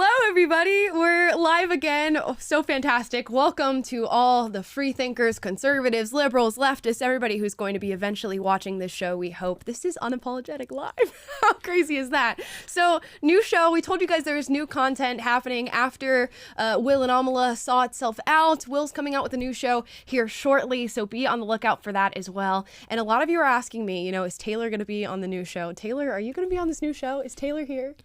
Hello, everybody. We're live again. Oh, so fantastic. Welcome to all the free thinkers, conservatives, liberals, leftists, everybody who's going to be eventually watching this show, we hope. This is Unapologetic Live. How crazy is that? So, new show. We told you guys there's new content happening after Will and Amala saw itself out. Will's coming out with a new show here shortly, so be on the lookout for that as well. And a lot of you are asking me, is Taylor going to be on the new show? Taylor, are you going to be on this new show? Is Taylor here?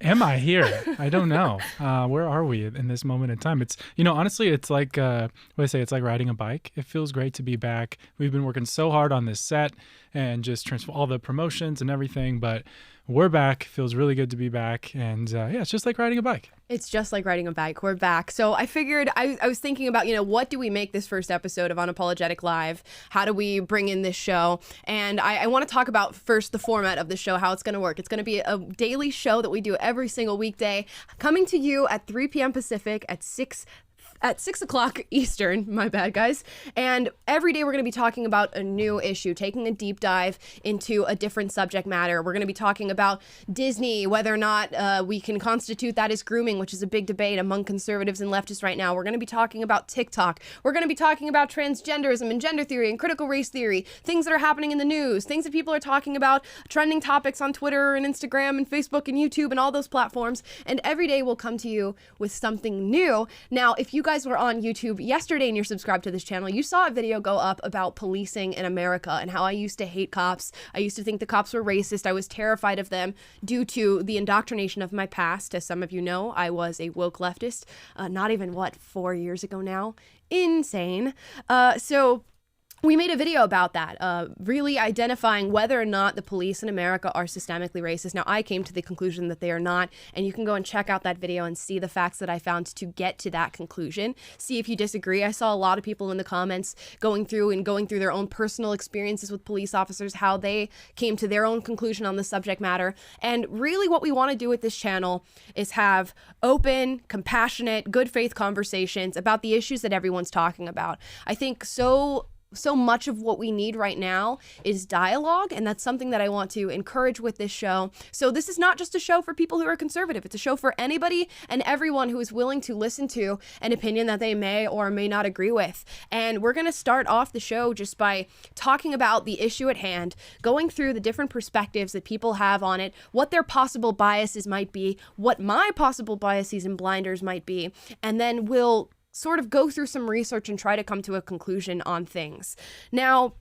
Am I here? I don't know. Where are we in this moment in time? It's, honestly, it's like, it's like riding a bike. It feels great to be back. We've been working so hard on this set and just transfer all the promotions and everything, but we're back. Feels really good to be back. And it's just like riding a bike. It's just like riding a bike. We're back. So I figured, I was thinking about, what do we make this first episode of Unapologetic Live? How do we bring in this show? And I want to talk about first the format of the show, how it's going to work. It's going to be a daily show that we do every single weekday, coming to you at 3 p.m. Pacific at 6 o'clock Eastern, my bad guys. And every day we're going to be talking about a new issue, taking a deep dive into a different subject matter. We're going to be talking about Disney, whether or not we can constitute that as grooming, which is a big debate among conservatives and leftists right now. We're going to be talking about TikTok. We're going to be talking about transgenderism and gender theory and critical race theory, things that are happening in the news, things that people are talking about, trending topics on Twitter and Instagram and Facebook and YouTube and all those platforms. And every day we'll come to you with something new. Now, if you guys were on YouTube yesterday and you're subscribed to this channel, you saw a video go up about policing in America and how I used to hate cops. I used to think the cops were racist. I was terrified of them due to the indoctrination of my past. As some of you know, I was a woke leftist, not even, 4 years ago now? Insane. So we made a video about that, really identifying whether or not the police in America are systemically racist. Now, I came to the conclusion that they are not, and you can go and check out that video and see the facts that I found to get to that conclusion. See if you disagree. I saw a lot of people in the comments going through their own personal experiences with police officers, how they came to their own conclusion on the subject matter. And really what we want to do with this channel is have open, compassionate, good faith conversations about the issues that everyone's talking about. I think so much of what we need right now is dialogue, and that's something that I want to encourage with this show. So this is not just a show for people who are conservative. It's a show for anybody and everyone who is willing to listen to an opinion that they may or may not agree with. And we're going to start off the show just by talking about the issue at hand, going through the different perspectives that people have on it, what their possible biases might be, what my possible biases and blinders might be, and then we'll sort of go through some research and try to come to a conclusion on things. Now,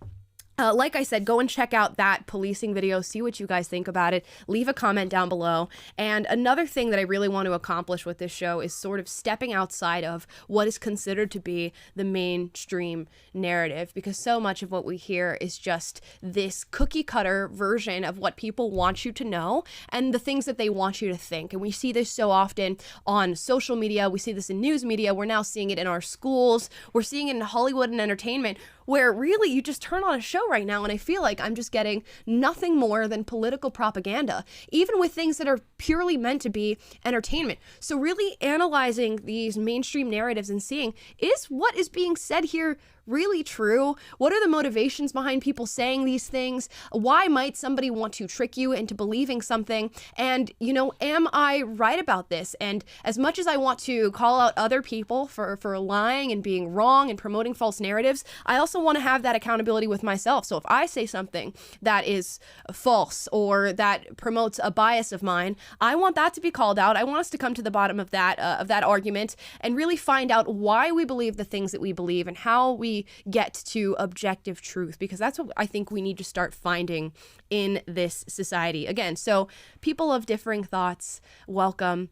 like I said, go and check out that policing video, see what you guys think about it, leave a comment down below. And another thing that I really want to accomplish with this show is sort of stepping outside of what is considered to be the mainstream narrative, because so much of what we hear is just this cookie cutter version of what people want you to know and the things that they want you to think. And we see this so often on social media, we see this in news media, we're now seeing it in our schools, we're seeing it in Hollywood and entertainment, where really you just turn on a show right now and I feel like I'm just getting nothing more than political propaganda, even with things that are purely meant to be entertainment. So really analyzing these mainstream narratives and seeing, is what is being said here really true? What are the motivations behind people saying these things? Why might somebody want to trick you into believing something? And, am I right about this? And as much as I want to call out other people for lying and being wrong and promoting false narratives, I also want to have that accountability with myself. So if I say something that is false or that promotes a bias of mine, I want that to be called out. I want us to come to the bottom of that argument and really find out why we believe the things that we believe and how we get to objective truth, because that's what I think we need to start finding in this society. Again, so people of differing thoughts, welcome.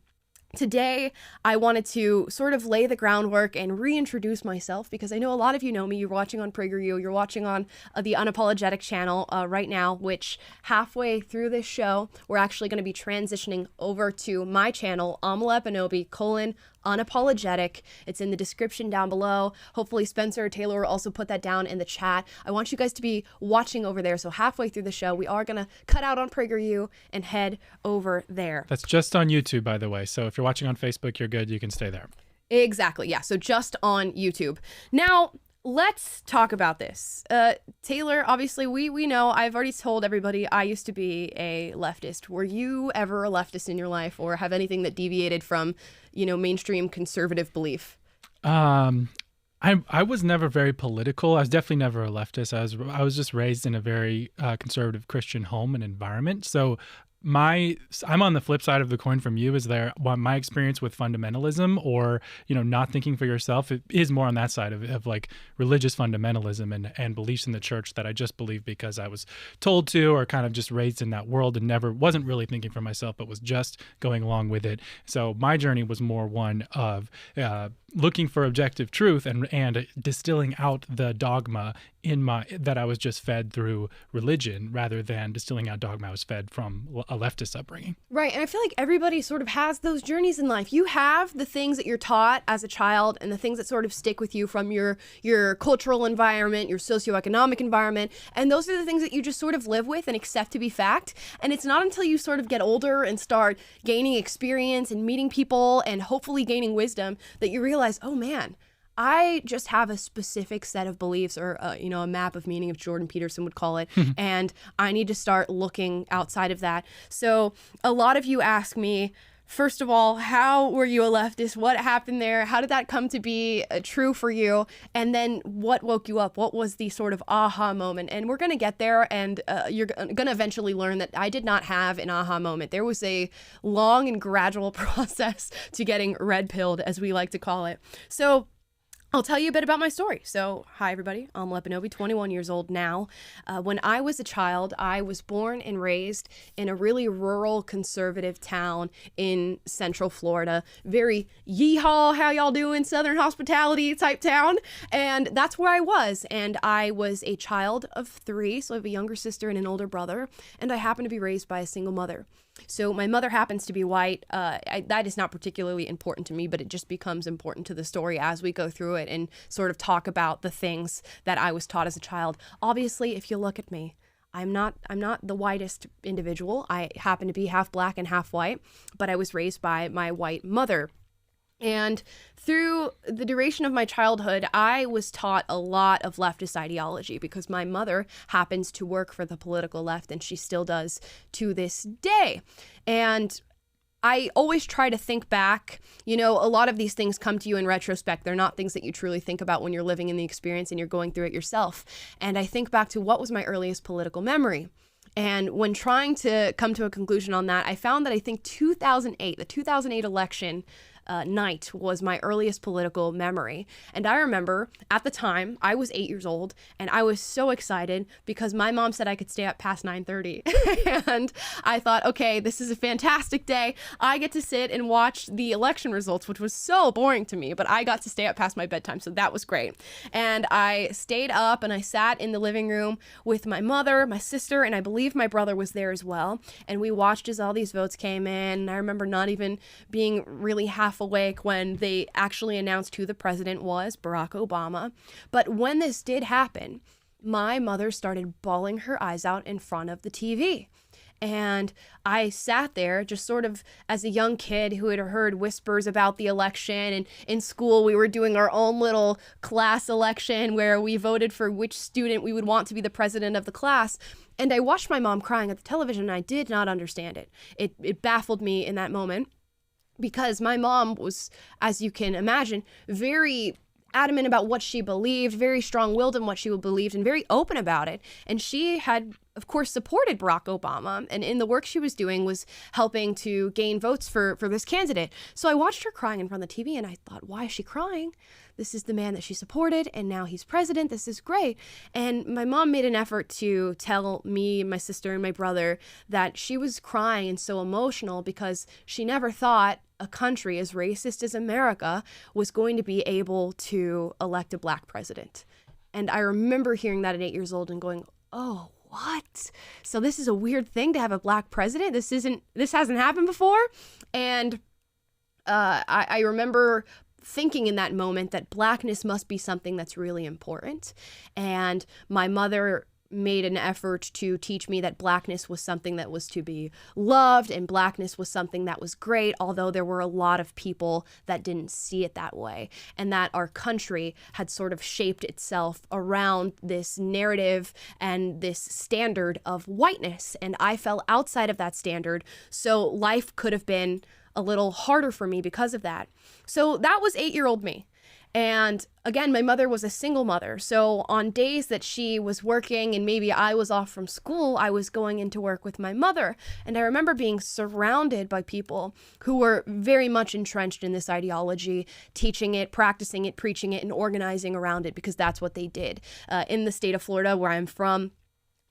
Today, I wanted to sort of lay the groundwork and reintroduce myself, because I know a lot of you know me. You're watching on PragerU, you're watching on the Unapologetic channel right now, which halfway through this show, we're actually going to be transitioning over to my channel, Amala Unapologetic. It's in the description down below. Hopefully Spencer or Taylor will also put that down in the chat. I want you guys to be watching over there. So halfway through the show, we are going to cut out on PragerU and head over there. That's just on YouTube, by the way. So if you're watching on Facebook, you're good. You can stay there. Exactly. Yeah. So just on YouTube. Now, Let's talk about this. Taylor, obviously, we know, I've already told everybody I used to be a leftist. Were you ever a leftist in your life, or have anything that deviated from, mainstream conservative belief? I was never very political. I was definitely never a leftist. I was just raised in a very conservative Christian home and environment. So I'm on the flip side of the coin from you. Is there my experience with fundamentalism, or not thinking for yourself? It is more on that side of like religious fundamentalism and beliefs in the church that I just believe because I was told to, or kind of just raised in that world and never wasn't really thinking for myself, but was just going along with it. So my journey was more one of looking for objective truth and distilling out the dogma that I was just fed through religion, rather than distilling out dogma I was fed from a leftist upbringing. Right, and I feel like everybody sort of has those journeys in life. You have the things that you're taught as a child and the things that sort of stick with you from your cultural environment, your socioeconomic environment, and those are the things that you just sort of live with and accept to be fact. And it's not until you sort of get older and start gaining experience and meeting people and hopefully gaining wisdom that you realize, oh man, I just have a specific set of beliefs, or a map of meaning, if Jordan Peterson would call it, and I need to start looking outside of that. So a lot of you ask me, first of all, how were you a leftist? What happened there? How did that come to be true for you? And then what woke you up? What was the sort of aha moment? And we're going to get there, and you're going to eventually learn that I did not have an aha moment. There was a long and gradual process to getting red-pilled, as we like to call it. So I'll tell you a bit about my story. So, hi everybody, I'm Lepinobi, 21 years old now. When I was a child, I was born and raised in a really rural conservative town in Central Florida. Very yeehaw, how y'all doing, Southern hospitality type town. And that's where I was. And I was a child of 3, so I have a younger sister and an older brother. And I happen to be raised by a single mother. So my mother happens to be white. That is not particularly important to me, but it just becomes important to the story as we go through it and sort of talk about the things that I was taught as a child. Obviously, if you look at me, I'm not the whitest individual. I happen to be half black and half white, but I was raised by my white mother. And through the duration of my childhood, I was taught a lot of leftist ideology because my mother happens to work for the political left, and she still does to this day. And I always try to think back. A lot of these things come to you in retrospect. They're not things that you truly think about when you're living in the experience and you're going through it yourself. And I think back to what was my earliest political memory. And when trying to come to a conclusion on that, I found that I think the 2008 election night was my earliest political memory. And I remember at the time I was 8 years old, and I was so excited because my mom said I could stay up past 9:30. And I thought, okay, this is a fantastic day. I get to sit and watch the election results, which was so boring to me, but I got to stay up past my bedtime. So that was great. And I stayed up and I sat in the living room with my mother, my sister, and I believe my brother was there as well. And we watched as all these votes came in. And I remember not even being really half awake when they actually announced who the president was, Barack Obama. But when this did happen, my mother started bawling her eyes out in front of the TV. And I sat there just sort of as a young kid who had heard whispers about the election. And in school, we were doing our own little class election where we voted for which student we would want to be the president of the class. And I watched my mom crying at the television, and I did not understand it. It baffled me in that moment, because my mom was, as you can imagine, very adamant about what she believed, very strong-willed in what she believed, and very open about it. And she had, of course, supported Barack Obama, and in the work she was doing was helping to gain votes for this candidate. So I watched her crying in front of the TV, and I thought, why is she crying? This is the man that she supported, and now he's president. This is great. And my mom made an effort to tell me, my sister, and my brother that she was crying and so emotional because she never thought a country as racist as America was going to be able to elect a black president. And I remember hearing that at 8 years old and going, oh, what? So this is a weird thing to have a black president? This hasn't happened before? And I remember thinking in that moment that blackness must be something that's really important. And my mother made an effort to teach me that blackness was something that was to be loved and blackness was something that was great, although there were a lot of people that didn't see it that way, and that our country had sort of shaped itself around this narrative and this standard of whiteness, and I fell outside of that standard, so life could have been a little harder for me because of that. So that was 8-year-old me. And again, my mother was a single mother. So on days that she was working and maybe I was off from school, I was going into work with my mother. And I remember being surrounded by people who were very much entrenched in this ideology, teaching it, practicing it, preaching it, and organizing around it, because that's what they did. In the state of Florida, where I'm from,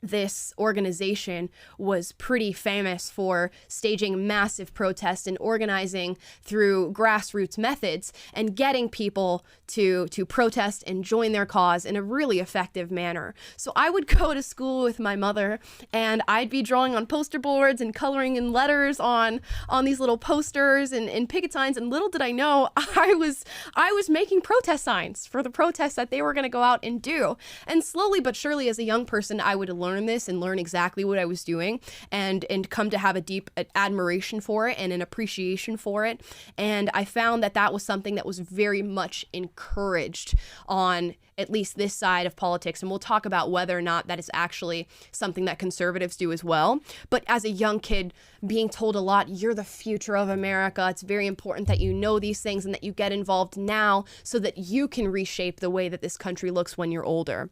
this organization was pretty famous for staging massive protests and organizing through grassroots methods and getting people to protest and join their cause in a really effective manner. So I would go to school with my mother and I'd be drawing on poster boards and coloring in letters on these little posters and picket signs, and little did I know I was making protest signs for the protests that they were going to go out and do. And slowly but surely, as a young person, I would learn this and learn exactly what I was doing and come to have a deep admiration for it and an appreciation for it. And I found that was something that was very much encouraged on at least this side of politics. And we'll talk about whether or not that is actually something that conservatives do as well. But as a young kid, being told a lot, you're the future of America. It's very important that you know these things and that you get involved now so that you can reshape the way that this country looks when you're older.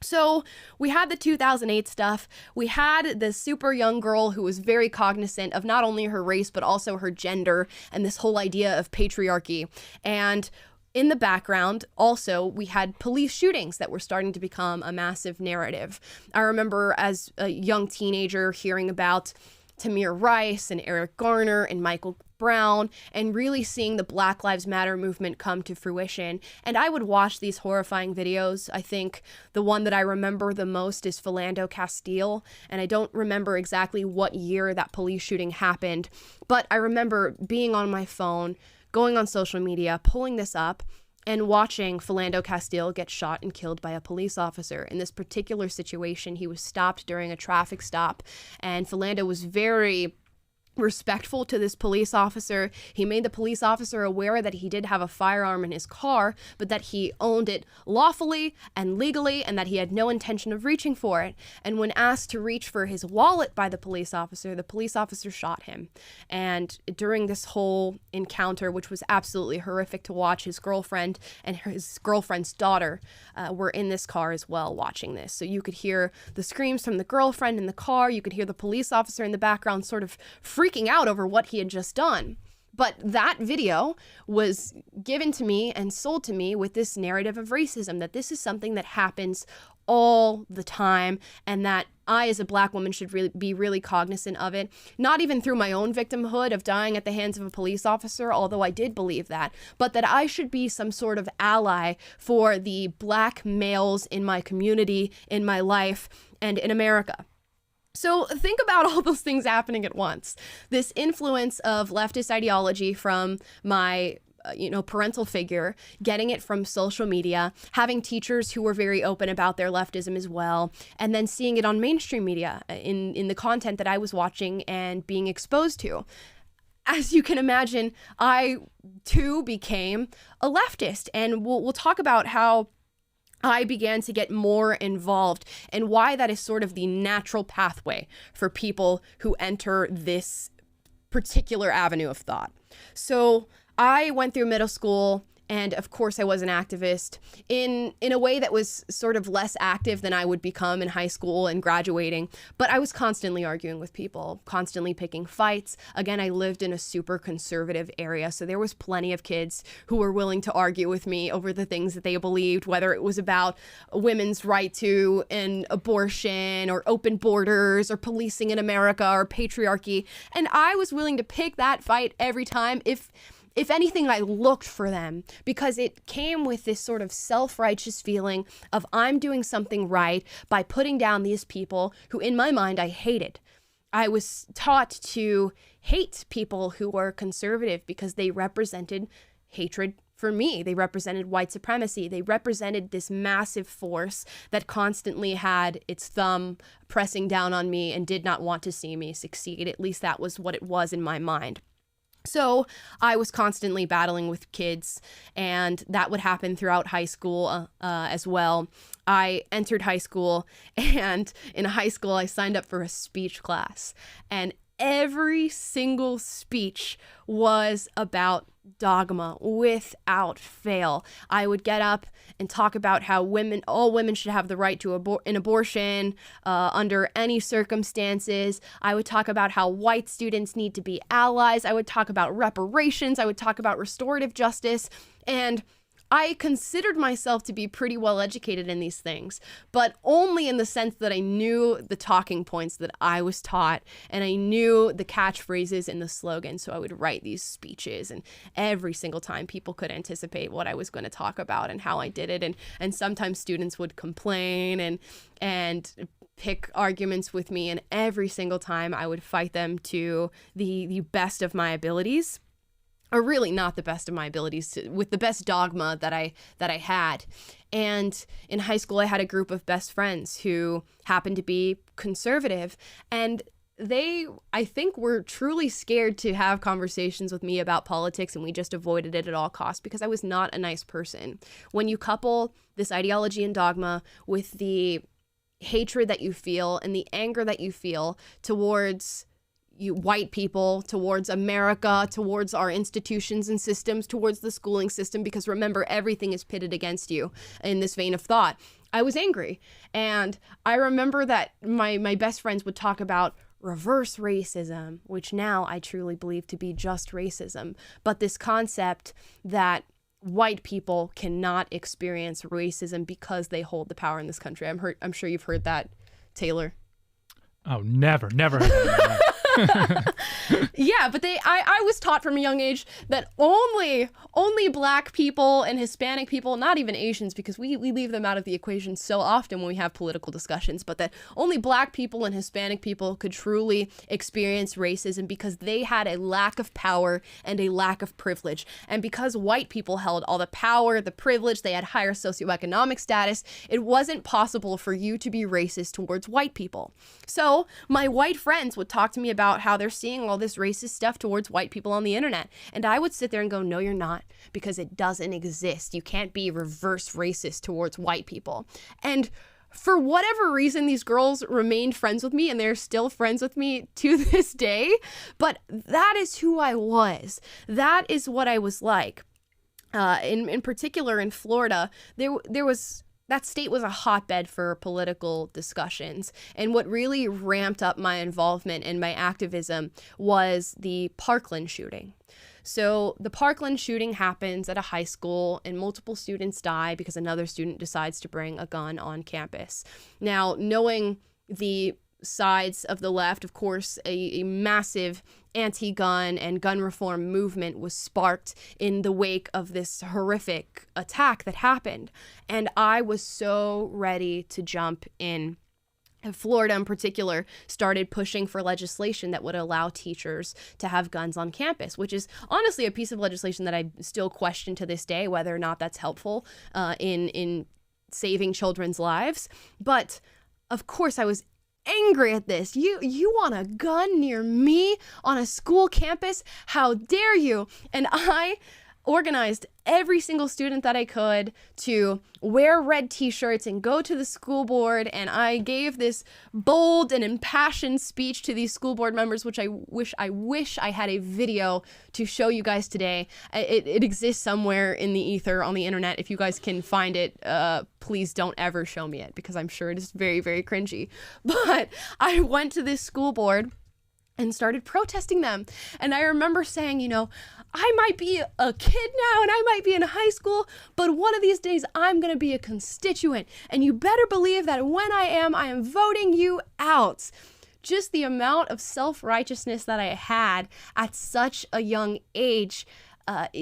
So we had the 2008 stuff. We had the super young girl who was very cognizant of not only her race, but also her gender and this whole idea of patriarchy. And in the background, also, we had police shootings that were starting to become a massive narrative. I remember as a young teenager hearing about Tamir Rice and Eric Garner and Michael Brown and really seeing the Black Lives Matter movement come to fruition. And I would watch these horrifying videos. I think the one that I remember the most is Philando Castile. And I don't remember exactly what year that police shooting happened, but I remember being on my phone, going on social media, pulling this up, and watching Philando Castile get shot and killed by a police officer. In this particular situation, he was stopped during a traffic stop, and Philando was very respectful to this police officer. He made the police officer aware that he did have a firearm in his car, but that he owned it lawfully and legally and that he had no intention of reaching for it. And when asked to reach for his wallet by the police officer shot him. And during this whole encounter, which was absolutely horrific to watch, his girlfriend and his girlfriend's daughter were in this car as well watching this. So you could hear the screams from the girlfriend in the car. You could hear the police officer in the background sort of freaking out over what he had just done. But that video was given to me and sold to me with this narrative of racism, that this is something that happens all the time and that I, as a Black woman, should be really cognizant of it. Not even through my own victimhood of dying at the hands of a police officer, although I did believe that, but that I should be some sort of ally for the Black males in my community, in my life, and in America. So think about all those things happening at once. This influence of leftist ideology from my parental figure, getting it from social media, having teachers who were very open about their leftism as well, and then seeing it on mainstream media in the content that I was watching and being exposed to. As you can imagine, I too became a leftist, and we'll talk about how I began to get more involved and why that is sort of the natural pathway for people who enter this particular avenue of thought. So I went through middle school, and of course I was an activist in a way that was sort of less active than I would become in high school and graduating. But I was constantly arguing with people, constantly picking fights. Again, I lived in a super conservative area, so there was plenty of kids who were willing to argue with me over the things that they believed, whether it was about women's right to an abortion or open borders or policing in America or patriarchy. And I was willing to pick that fight every time if anything, I looked for them, because it came with this sort of self-righteous feeling of I'm doing something right by putting down these people who, in my mind, I hated. I was taught to hate people who were conservative because they represented hatred for me. They represented white supremacy. They represented this massive force that constantly had its thumb pressing down on me and did not want to see me succeed. At least that was what it was in my mind. So I was constantly battling with kids, and that would happen throughout high school as well. I entered high school, and in high school I signed up for a speech class, and every single speech was about dogma without fail. I would get up and talk about how all women should have the right to an abortion under any circumstances. I would talk about how white students need to be allies. I would talk about reparations. I would talk about restorative justice. And I considered myself to be pretty well educated in these things, but only in the sense that I knew the talking points that I was taught, and I knew the catchphrases and the slogans. So I would write these speeches, and every single time people could anticipate what I was going to talk about and how I did it. And sometimes students would complain and pick arguments with me, and every single time I would fight them to the best of my abilities. Or really not the best of my abilities, with the best dogma that I had. And in high school, I had a group of best friends who happened to be conservative, and they, I think, were truly scared to have conversations with me about politics, and we just avoided it at all costs because I was not a nice person. When you couple this ideology and dogma with the hatred that you feel and the anger that you feel towards you white people, towards America, towards our institutions and systems, towards the schooling system, because remember, everything is pitted against you in this vein of thought. I was angry. And I remember that my best friends would talk about reverse racism, which now I truly believe to be just racism. But this concept that white people cannot experience racism because they hold the power in this country. I'm sure you've heard that, Taylor. Oh, never heard that. Yeah, but I was taught from a young age that only black people and Hispanic people, not even Asians, because we leave them out of the equation so often when we have political discussions, but that only black people and Hispanic people could truly experience racism because they had a lack of power and a lack of privilege. And because white people held all the power, the privilege, they had higher socioeconomic status, it wasn't possible for you to be racist towards white people. So my white friends would talk to me about how they're seeing all this racist stuff towards white people on the internet. And I would sit there and go, no, you're not, because it doesn't exist. You can't be reverse racist towards white people. And for whatever reason, these girls remained friends with me, and they're still friends with me to this day. But that is who I was. That is what I was like. In particular, in Florida, there was... That state was a hotbed for political discussions. And what really ramped up my involvement and my activism was the Parkland shooting. So the Parkland shooting happens at a high school, and multiple students die because another student decides to bring a gun on campus. Now, knowing the sides of the left, of course, a massive anti-gun and gun reform movement was sparked in the wake of this horrific attack that happened. And I was so ready to jump in. Florida in particular started pushing for legislation that would allow teachers to have guns on campus, which is honestly a piece of legislation that I still question to this day whether or not that's helpful in saving children's lives. But of course I was angry at this. You want a gun near me on a school campus? How dare you? And I organized every single student that I could to wear red t-shirts and go to the school board, and I gave this bold and impassioned speech to these school board members, which I wish I had a video to show you guys today. It exists somewhere in the ether on the internet. If you guys can find it, please don't ever show me it, because I'm sure it is very, very cringy. But I went to this school board and started protesting them. And I remember saying, I might be a kid now and I might be in high school, but one of these days I'm going to be a constituent. And you better believe that when I am voting you out. Just the amount of self-righteousness that I had at such a young age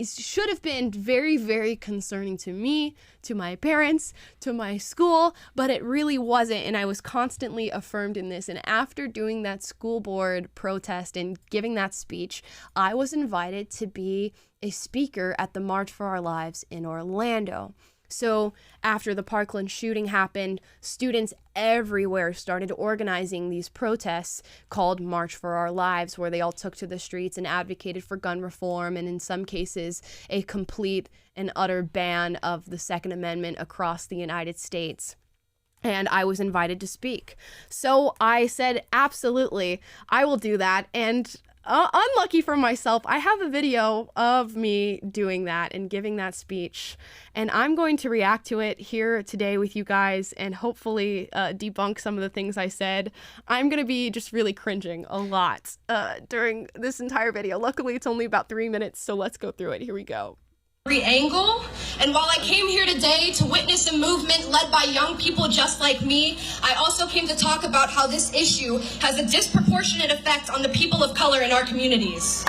should have been very, very concerning to me, to my parents, to my school, but it really wasn't. And I was constantly affirmed in this. And after doing that school board protest and giving that speech, I was invited to be a speaker at the March for Our Lives in Orlando. So after the Parkland shooting happened, students everywhere started organizing these protests called March for Our Lives, where they all took to the streets and advocated for gun reform and in some cases a complete and utter ban of the Second Amendment across the United States. And I was invited to speak. So I said, absolutely, I will do that. And unlucky for myself, I have a video of me doing that and giving that speech, and I'm going to react to it here today with you guys and hopefully debunk some of the things I said. I'm going to be just really cringing a lot during this entire video. Luckily, it's only about 3 minutes, so let's go through it. Here we go. Angle. And while I came here today to witness a movement led by young people just like me, I also came to talk about how this issue has a disproportionate effect on the people of color in our communities.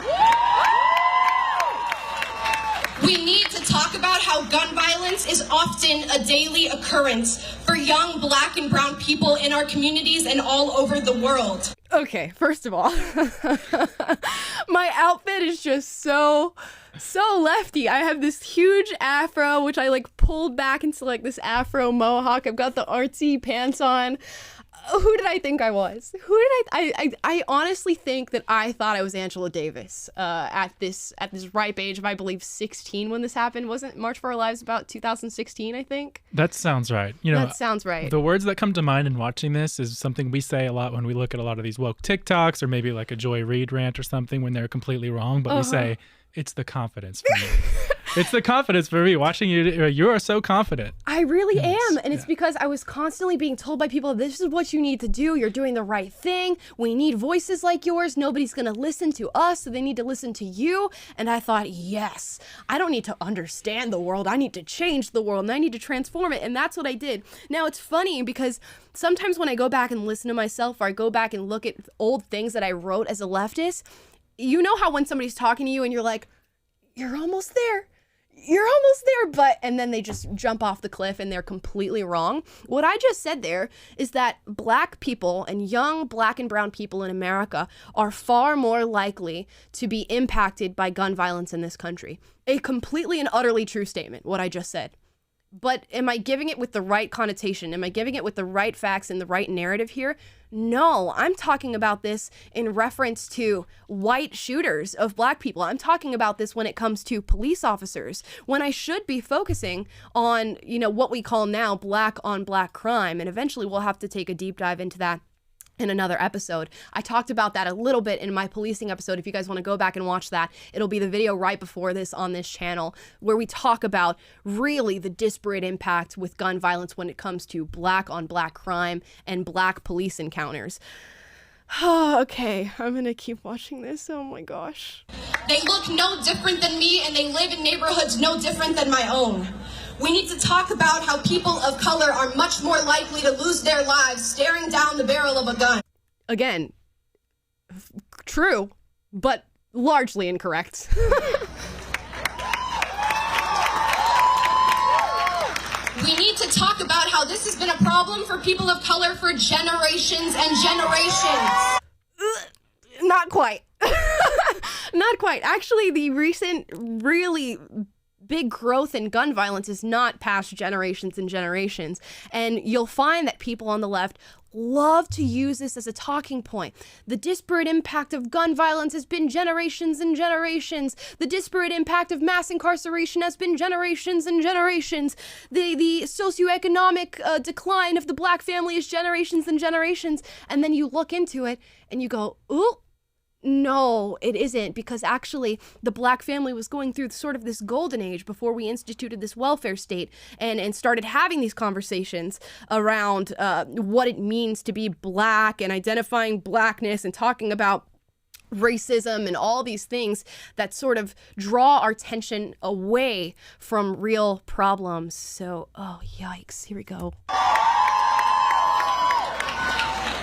We need to talk about how gun violence is often a daily occurrence for young Black and brown people in our communities and all over the world. Okay, first of all, my outfit is just so lefty. I have this huge afro, which I like pulled back into like this afro mohawk. I've got the artsy pants on. Who did I think I was? I honestly think that I thought I was Angela Davis at this ripe age of, I believe, 16 when this happened. Wasn't March for Our Lives about 2016, I think? That sounds right. You know, that sounds right. The words that come to mind in watching this is something we say a lot when we look at a lot of these woke TikToks or maybe like a Joy Reid rant or something when they're completely wrong, but we say, it's the confidence for me. It's the confidence for me. Watching you, you are so confident. I really am. And it's because I was constantly being told by people, this is what you need to do. You're doing the right thing. We need voices like yours. Nobody's going to listen to us, so they need to listen to you. And I thought, yes, I don't need to understand the world. I need to change the world and I need to transform it. And that's what I did. Now, it's funny because sometimes when I go back and listen to myself or I go back and look at old things that I wrote as a leftist, you know how when somebody's talking to you and you're like, you're almost there, but, and then they just jump off the cliff and they're completely wrong. What I just said there is that Black people and young Black and brown people in America are far more likely to be impacted by gun violence in this country. A completely and utterly true statement, what I just said. But am I giving it with the right connotation? Am I giving it with the right facts and the right narrative here? No, I'm talking about this in reference to white shooters of Black people. I'm talking about this when it comes to police officers, when I should be focusing on, you know, what we call now Black on Black crime. And eventually we'll have to take a deep dive into that in another episode. I talked about that a little bit in my policing episode. If you guys want to go back and watch that, it'll be the video right before this on this channel, where we talk about really the disparate impact with gun violence when it comes to Black on Black crime and Black police encounters. Okay, I'm gonna keep watching this. Oh my gosh. They look no different than me and they live in neighborhoods no different than my own. We need to talk about how people of color are much more likely to lose their lives staring down the barrel of a gun. Again, true, but largely incorrect. We need to talk about how this has been a problem for people of color for generations and generations. Not quite. Not quite. Actually, the recent really big growth in gun violence is not past generations and generations. And you'll find that people on the left love to use this as a talking point. The disparate impact of gun violence has been generations and generations. The disparate impact of mass incarceration has been generations and generations. The socioeconomic decline of the Black family is generations and generations. And then you look into it and you go, ooh, no, it isn't, because actually the Black family was going through sort of this golden age before we instituted this welfare state and started having these conversations around what it means to be Black and identifying Blackness and talking about racism and all these things that sort of draw our attention away from real problems. So, oh, yikes, here we go.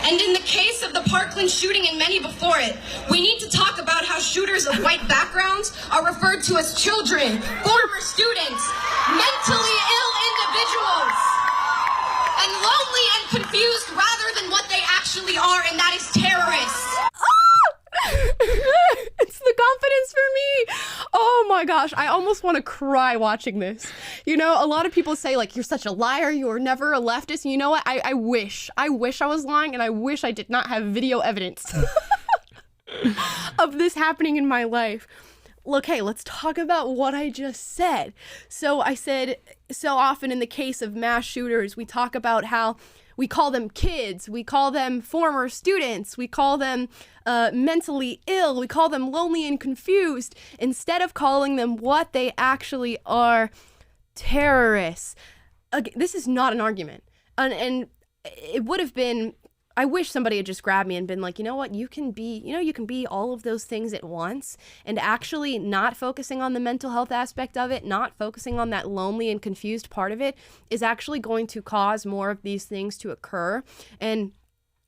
And in the case of the Parkland shooting and many before it, we need to talk about how shooters of white backgrounds are referred to as children, former students, mentally ill individuals, and lonely and confused rather than what they actually are, and that is terrorists. It's the confidence for me. Oh my gosh, I almost want to cry watching this. You know, a lot of people say, like, you're such a liar, you were never a leftist. And you know what? I wish I was lying, and I wish I did not have video evidence of this happening in my life. Okay, let's talk about what I just said. So I said, so often in the case of mass shooters, we talk about how we call them kids, we call them former students, we call them mentally ill, we call them lonely and confused, instead of calling them what they actually are, terrorists. This is not an argument. And it would have been, I wish somebody had just grabbed me and been like, you know what, you can be all of those things at once, and actually not focusing on the mental health aspect of it, not focusing on that lonely and confused part of it is actually going to cause more of these things to occur. And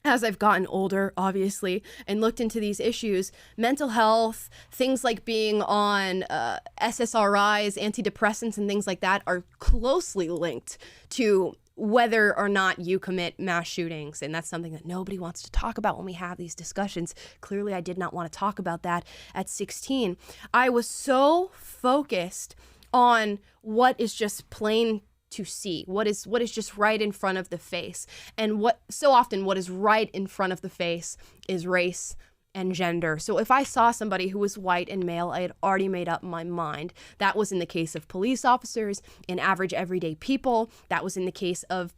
as I've gotten older, obviously, and looked into these issues, mental health, things like being on SSRIs, antidepressants, and things like that are closely linked to whether or not you commit mass shootings. And that's something that nobody wants to talk about when we have these discussions. Clearly, I did not want to talk about that at 16. I was so focused on what is just plain to see, what is just right in front of the face. And what is right in front of the face is race and gender. So if I saw somebody who was white and male, I had already made up my mind. That was in the case of police officers and average everyday people. That was in the case of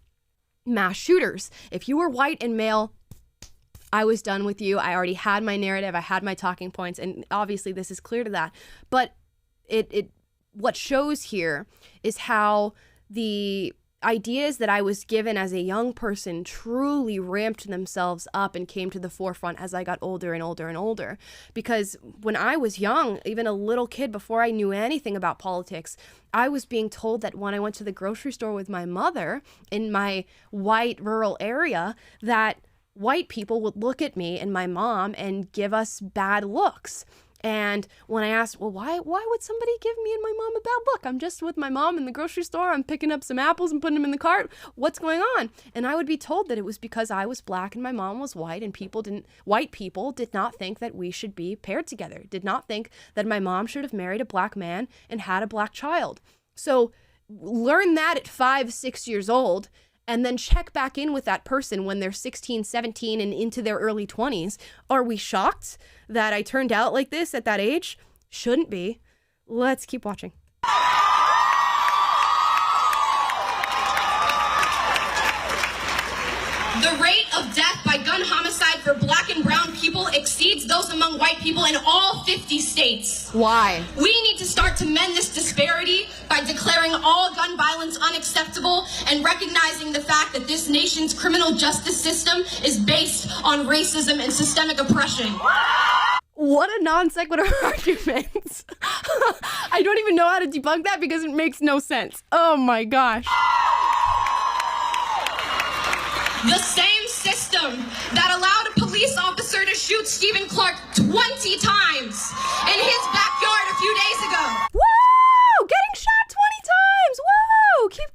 mass shooters. If you were white and male, I was done with you. I already had my narrative. I had my talking points. And obviously this is clear to that. But what shows here is how the ideas that I was given as a young person truly ramped themselves up and came to the forefront as I got older and older and older. Because when I was young, even a little kid, before I knew anything about politics, I was being told that when I went to the grocery store with my mother in my white rural area, that white people would look at me and my mom and give us bad looks. And when I asked, well, why would somebody give me and my mom a bad look? I'm just with my mom in the grocery store. I'm picking up some apples and putting them in the cart. What's going on? And I would be told that it was because I was black and my mom was white, and white people did not think that we should be paired together, did not think that my mom should have married a black man and had a black child. So learn that at 5, 6 years old, and then check back in with that person when they're 16, 17, and into their early 20s. Are we shocked that I turned out like this at that age? Shouldn't be. Let's keep watching. The rate of death by gun homicide for black and brown people exceeds those among white people in all 50 states. Why? We need to start to mend this disparity by declaring all gun violence unacceptable and recognizing the fact that this nation's criminal justice system is based on racism and systemic oppression. What a non sequitur argument. I don't even know how to debunk that because it makes no sense. Oh my gosh. The same system that allowed a police officer to shoot Stephen Clark 20 times in his backyard a few days ago. Woo! Getting shot 20 times! Woo! Keep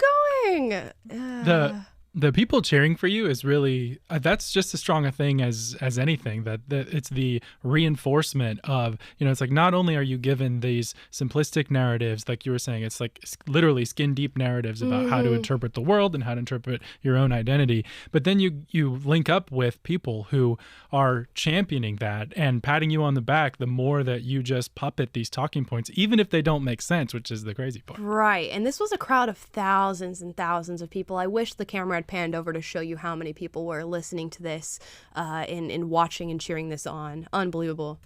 going. The people cheering for you is really, that's just as strong a thing as anything, that it's the reinforcement of, it's like not only are you given these simplistic narratives, like you were saying, it's like literally skin deep narratives about how to interpret the world and how to interpret your own identity, but then you link up with people who are championing that and patting you on the back the more that you just puppet these talking points, even if they don't make sense, which is the crazy part. Right. And this was a crowd of thousands and thousands of people. I wish the camera had panned over to show you how many people were listening to this and watching and cheering this on. Unbelievable.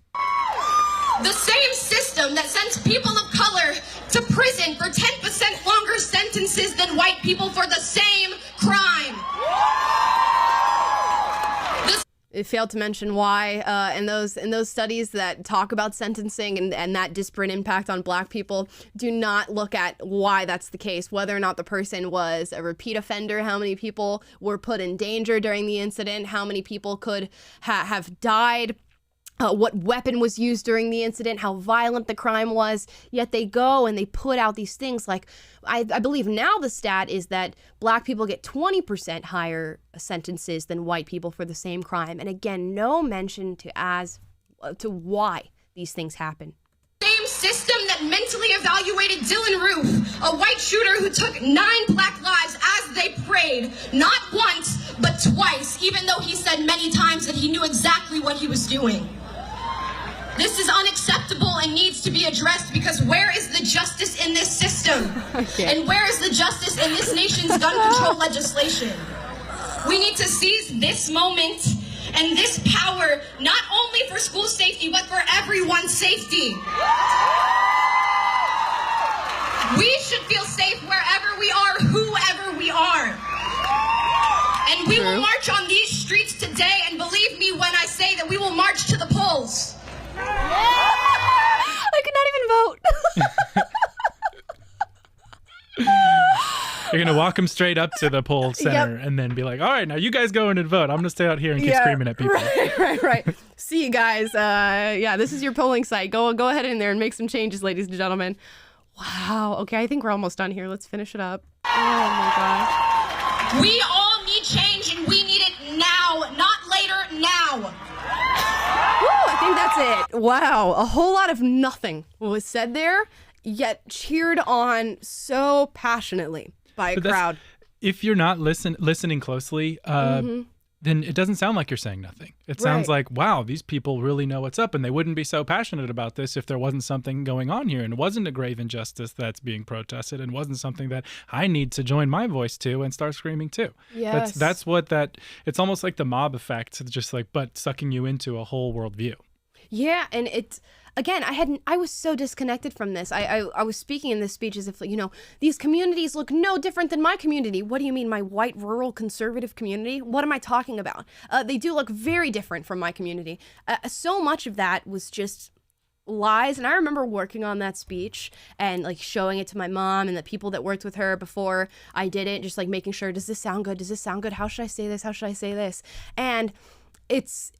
The same system that sends people of color to prison for 10% longer sentences than white people for the same crime. It failed to mention why in those studies that talk about sentencing and that disparate impact on Black people do not look at why that's the case, whether or not the person was a repeat offender, how many people were put in danger during the incident, how many people could have died. What weapon was used during the incident, how violent the crime was, yet they go and they put out these things like, I believe now the stat is that Black people get 20% higher sentences than white people for the same crime. And again, no mention to why these things happen. Same system that mentally evaluated Dylan Roof, a white shooter who took 9 Black lives as they prayed, not once, but twice, even though he said many times that he knew exactly what he was doing. This is unacceptable and needs to be addressed because where is the justice in this system? And where is the justice in this nation's gun control legislation? We need to seize this moment and this power, not only for school safety, but for everyone's safety. We should feel safe wherever we are, whoever we are. And we will march on these streets today, and believe me when I say that we will march to the polls. I could not even vote. You're going to walk them straight up to the poll center and then be like, all right, now you guys go in and vote. I'm going to stay out here and keep screaming at people. Right. See you guys. This is your polling site. Go ahead in there and make some changes, ladies and gentlemen. Wow. Okay, I think we're almost done here. Let's finish it up. Oh, my gosh. We all need change, and we need it now, not later, now. Woo, I think that's it. Wow, a whole lot of nothing was said there, yet cheered on so passionately by a crowd. If you're not listening closely, then it doesn't sound like you're saying nothing. It sounds like, wow, these people really know what's up, and they wouldn't be so passionate about this if there wasn't something going on here and it wasn't a grave injustice that's being protested and wasn't something that I need to join my voice to and start screaming too. Yes. That's what it's almost like the mob effect, just like, but sucking you into a whole worldview. Yeah, and it's, again, I was so disconnected from this. I was speaking in this speech as if, these communities look no different than my community. What do you mean, my white, rural, conservative community? What am I talking about? They do look very different from my community. So much of that was just lies. And I remember working on that speech and like showing it to my mom and the people that worked with her before I did it, just like making sure, does this sound good? Does this sound good? How should I say this? How should I say this? And it's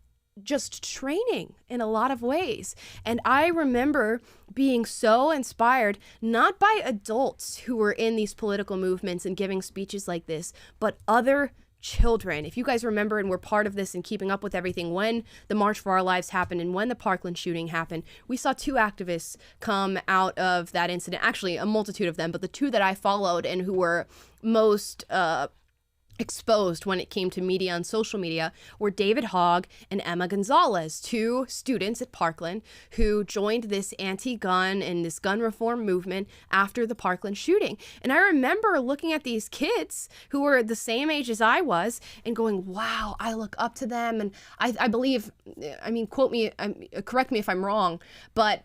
just training in a lot of ways. And I remember being so inspired, not by adults who were in these political movements and giving speeches like this, but other children. If you guys remember and were part of this and keeping up with everything, when the March for Our Lives happened and when the Parkland shooting happened, we saw 2 activists come out of that incident. Actually, a multitude of them, but the 2 that I followed and who were most exposed when it came to media and social media were David Hogg and Emma Gonzalez, 2 students at Parkland who joined this anti-gun and this gun reform movement after the Parkland shooting. And I remember looking at these kids who were the same age as I was and going, wow, I look up to them. And I believe, quote me, correct me if I'm wrong, but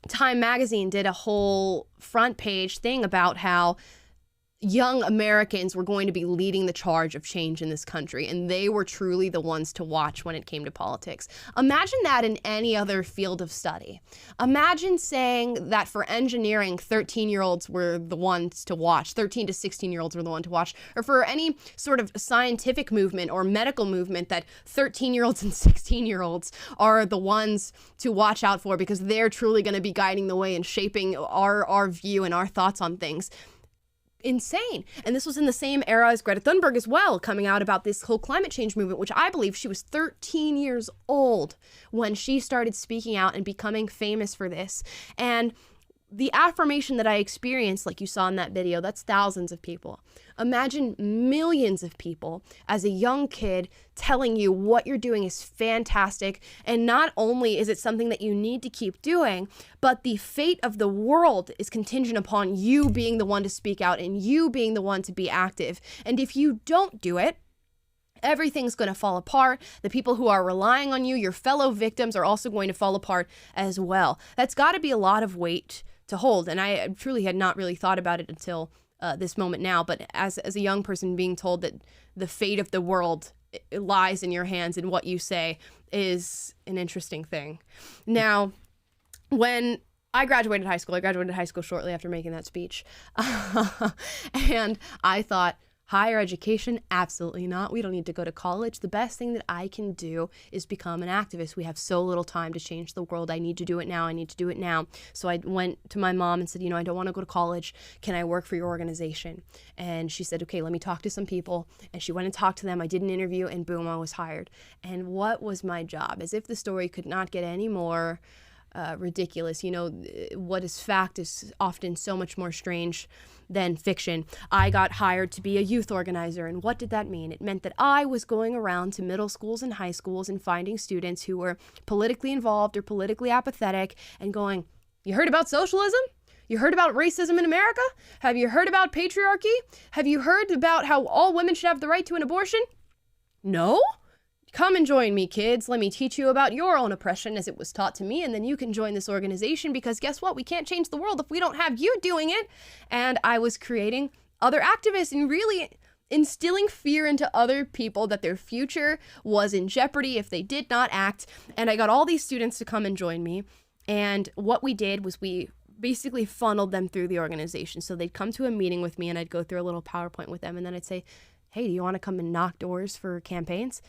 Time Magazine did a whole front page thing about how young Americans were going to be leading the charge of change in this country, and they were truly the ones to watch when it came to politics. Imagine that in any other field of study. Imagine saying that for engineering, 13-year-olds were the ones to watch, 13 to 16-year-olds were the one to watch, or for any sort of scientific movement or medical movement that 13-year-olds and 16-year-olds are the ones to watch out for because they're truly going to be guiding the way and shaping our view and our thoughts on things. Insane. And this was in the same era as Greta Thunberg as well, coming out about this whole climate change movement, which I believe she was 13 years old when she started speaking out and becoming famous for this. And the affirmation that I experienced, like you saw in that video, that's thousands of people. Imagine millions of people as a young kid telling you what you're doing is fantastic. And not only is it something that you need to keep doing, but the fate of the world is contingent upon you being the one to speak out and you being the one to be active. And if you don't do it, everything's going to fall apart. The people who are relying on you, your fellow victims, are also going to fall apart as well. That's got to be a lot of weight to hold. And I truly had not really thought about it until this moment now. But as a young person being told that the fate of the world lies in your hands and what you say is an interesting thing. Now, when I graduated high school shortly after making that speech. And I thought, higher education? Absolutely not. We don't need to go to college. The best thing that I can do is become an activist. We have so little time to change the world. I need to do it now. So I went to my mom and said, I don't want to go to college. Can I work for your organization? And she said, okay, let me talk to some people. And she went and talked to them. I did an interview and boom, I was hired. And what was my job? As if the story could not get any more ridiculous. What is fact is often so much more strange than fiction. I got hired to be a youth organizer. And what did that mean? It meant that I was going around to middle schools and high schools and finding students who were politically involved or politically apathetic and going, you heard about socialism? You heard about racism in America? Have you heard about patriarchy? Have you heard about how all women should have the right to an abortion? No? Come and join me, kids. Let me teach you about your own oppression as it was taught to me, and then you can join this organization because guess what? We can't change the world if we don't have you doing it. And I was creating other activists and really instilling fear into other people that their future was in jeopardy if they did not act. And I got all these students to come and join me. And what we did was we basically funneled them through the organization. So they'd come to a meeting with me and I'd go through a little PowerPoint with them. And then I'd say, hey, do you want to come and knock doors for campaigns?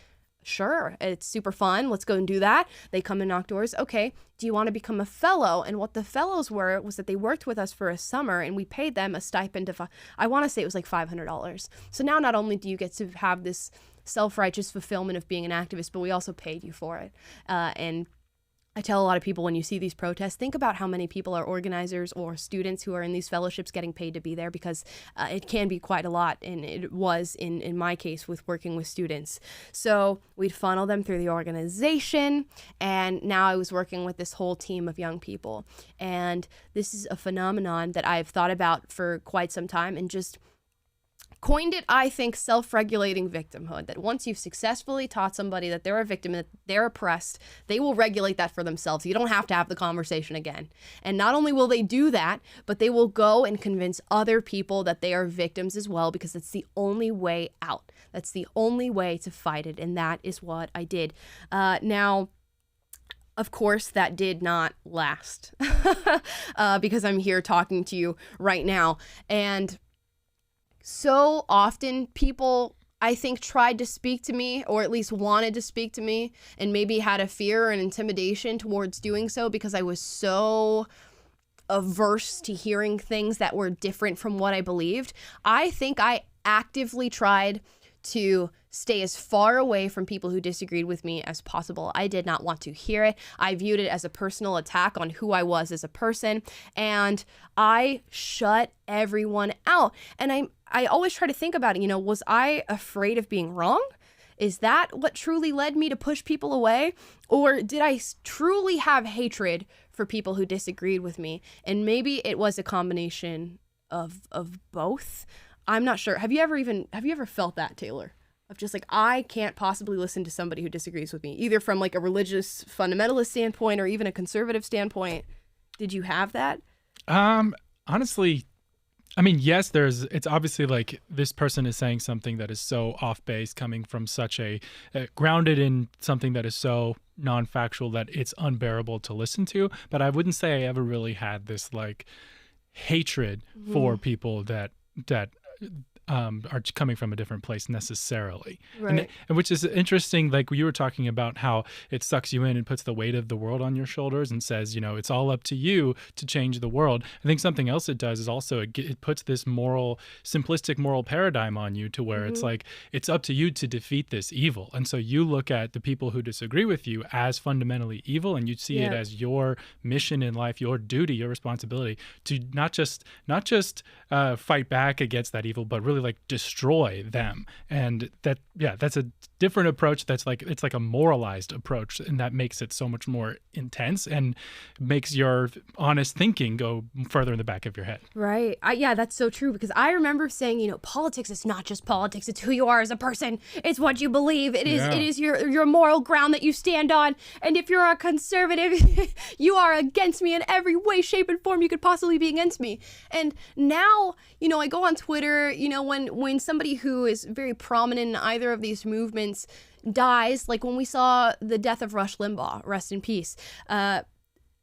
Sure, it's super fun. Let's go and do that. They come and knock doors. Okay, do you want to become a fellow? And what the fellows were was that they worked with us for a summer and we paid them a stipend of, I want to say it was like $500. So now not only do you get to have this self-righteous fulfillment of being an activist, but we also paid you for it. And I tell a lot of people when you see these protests, think about how many people are organizers or students who are in these fellowships getting paid to be there because it can be quite a lot. And it was in my case with working with students. So we'd funnel them through the organization. And now I was working with this whole team of young people. And this is a phenomenon that I've thought about for quite some time and just coined it, I think, self-regulating victimhood, that once you've successfully taught somebody that they're a victim, that they're oppressed, they will regulate that for themselves. You don't have to have the conversation again. And not only will they do that, but they will go and convince other people that they are victims as well, because it's the only way out. That's the only way to fight it. And that is what I did. Now, of course, that did not last because I'm here talking to you right now. And so often people, I think, tried to speak to me, or at least wanted to speak to me, and maybe had a fear or an intimidation towards doing so because I was so averse to hearing things that were different from what I believed. I think I actively tried to stay as far away from people who disagreed with me as possible. I did not want to hear it. I viewed it as a personal attack on who I was as a person, and I shut everyone out. And I always try to think about it, was I afraid of being wrong? Is that what truly led me to push people away? Or did I truly have hatred for people who disagreed with me? And maybe it was a combination of both. I'm not sure. Have you ever felt that, Taylor? Of just like, I can't possibly listen to somebody who disagrees with me, either from like a religious fundamentalist standpoint or even a conservative standpoint. Did you have that? Honestly, I mean, yes, it's obviously like this person is saying something that is so off base, coming from such a grounded in something that is so non-factual that it's unbearable to listen to. But I wouldn't say I ever really had this like hatred for people that are coming from a different place necessarily. Right. And which is interesting, like you were talking about how it sucks you in and puts the weight of the world on your shoulders and says, it's all up to you to change the world. I think something else it does is also it puts this simplistic moral paradigm on you to where it's like, it's up to you to defeat this evil. And so you look at the people who disagree with you as fundamentally evil, and you see it as your mission in life, your duty, your responsibility to not just fight back against that evil, but really like destroy them. And that's a different approach. That's like, it's like a moralized approach, and that makes it so much more intense and makes your honest thinking go further in the back of your head. Right. That's so true, because I remember saying, politics is not just politics. It's who you are as a person. It's what you believe. It is your moral ground that you stand on. And if you're a conservative, you are against me in every way, shape, and form you could possibly be against me. And now, I go on Twitter, when somebody who is very prominent in either of these movements dies, like when we saw the death of Rush Limbaugh, rest in peace,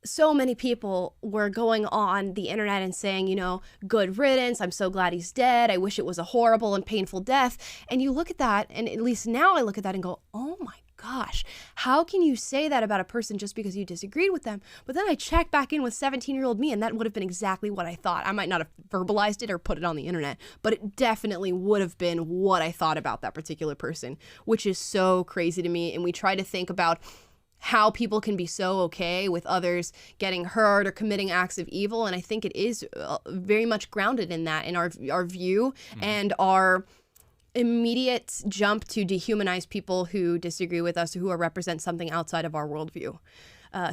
so many people were going on the internet and saying, you know, good riddance, I'm so glad he's dead, I wish it was a horrible and painful death. And you look at that, and at least now I look at that and go, oh my gosh, how can you say that about a person just because you disagreed with them? But then I check back in with 17-year-old me, and that would have been exactly what I thought. I might not have verbalized it or put it on the internet, but it definitely would have been what I thought about that particular person, which is so crazy to me. And we try to think about how people can be so okay with others getting hurt or committing acts of evil. And I think it is very much grounded in that, in our view and our immediate jump to dehumanize people who disagree with us, who represent something outside of our worldview.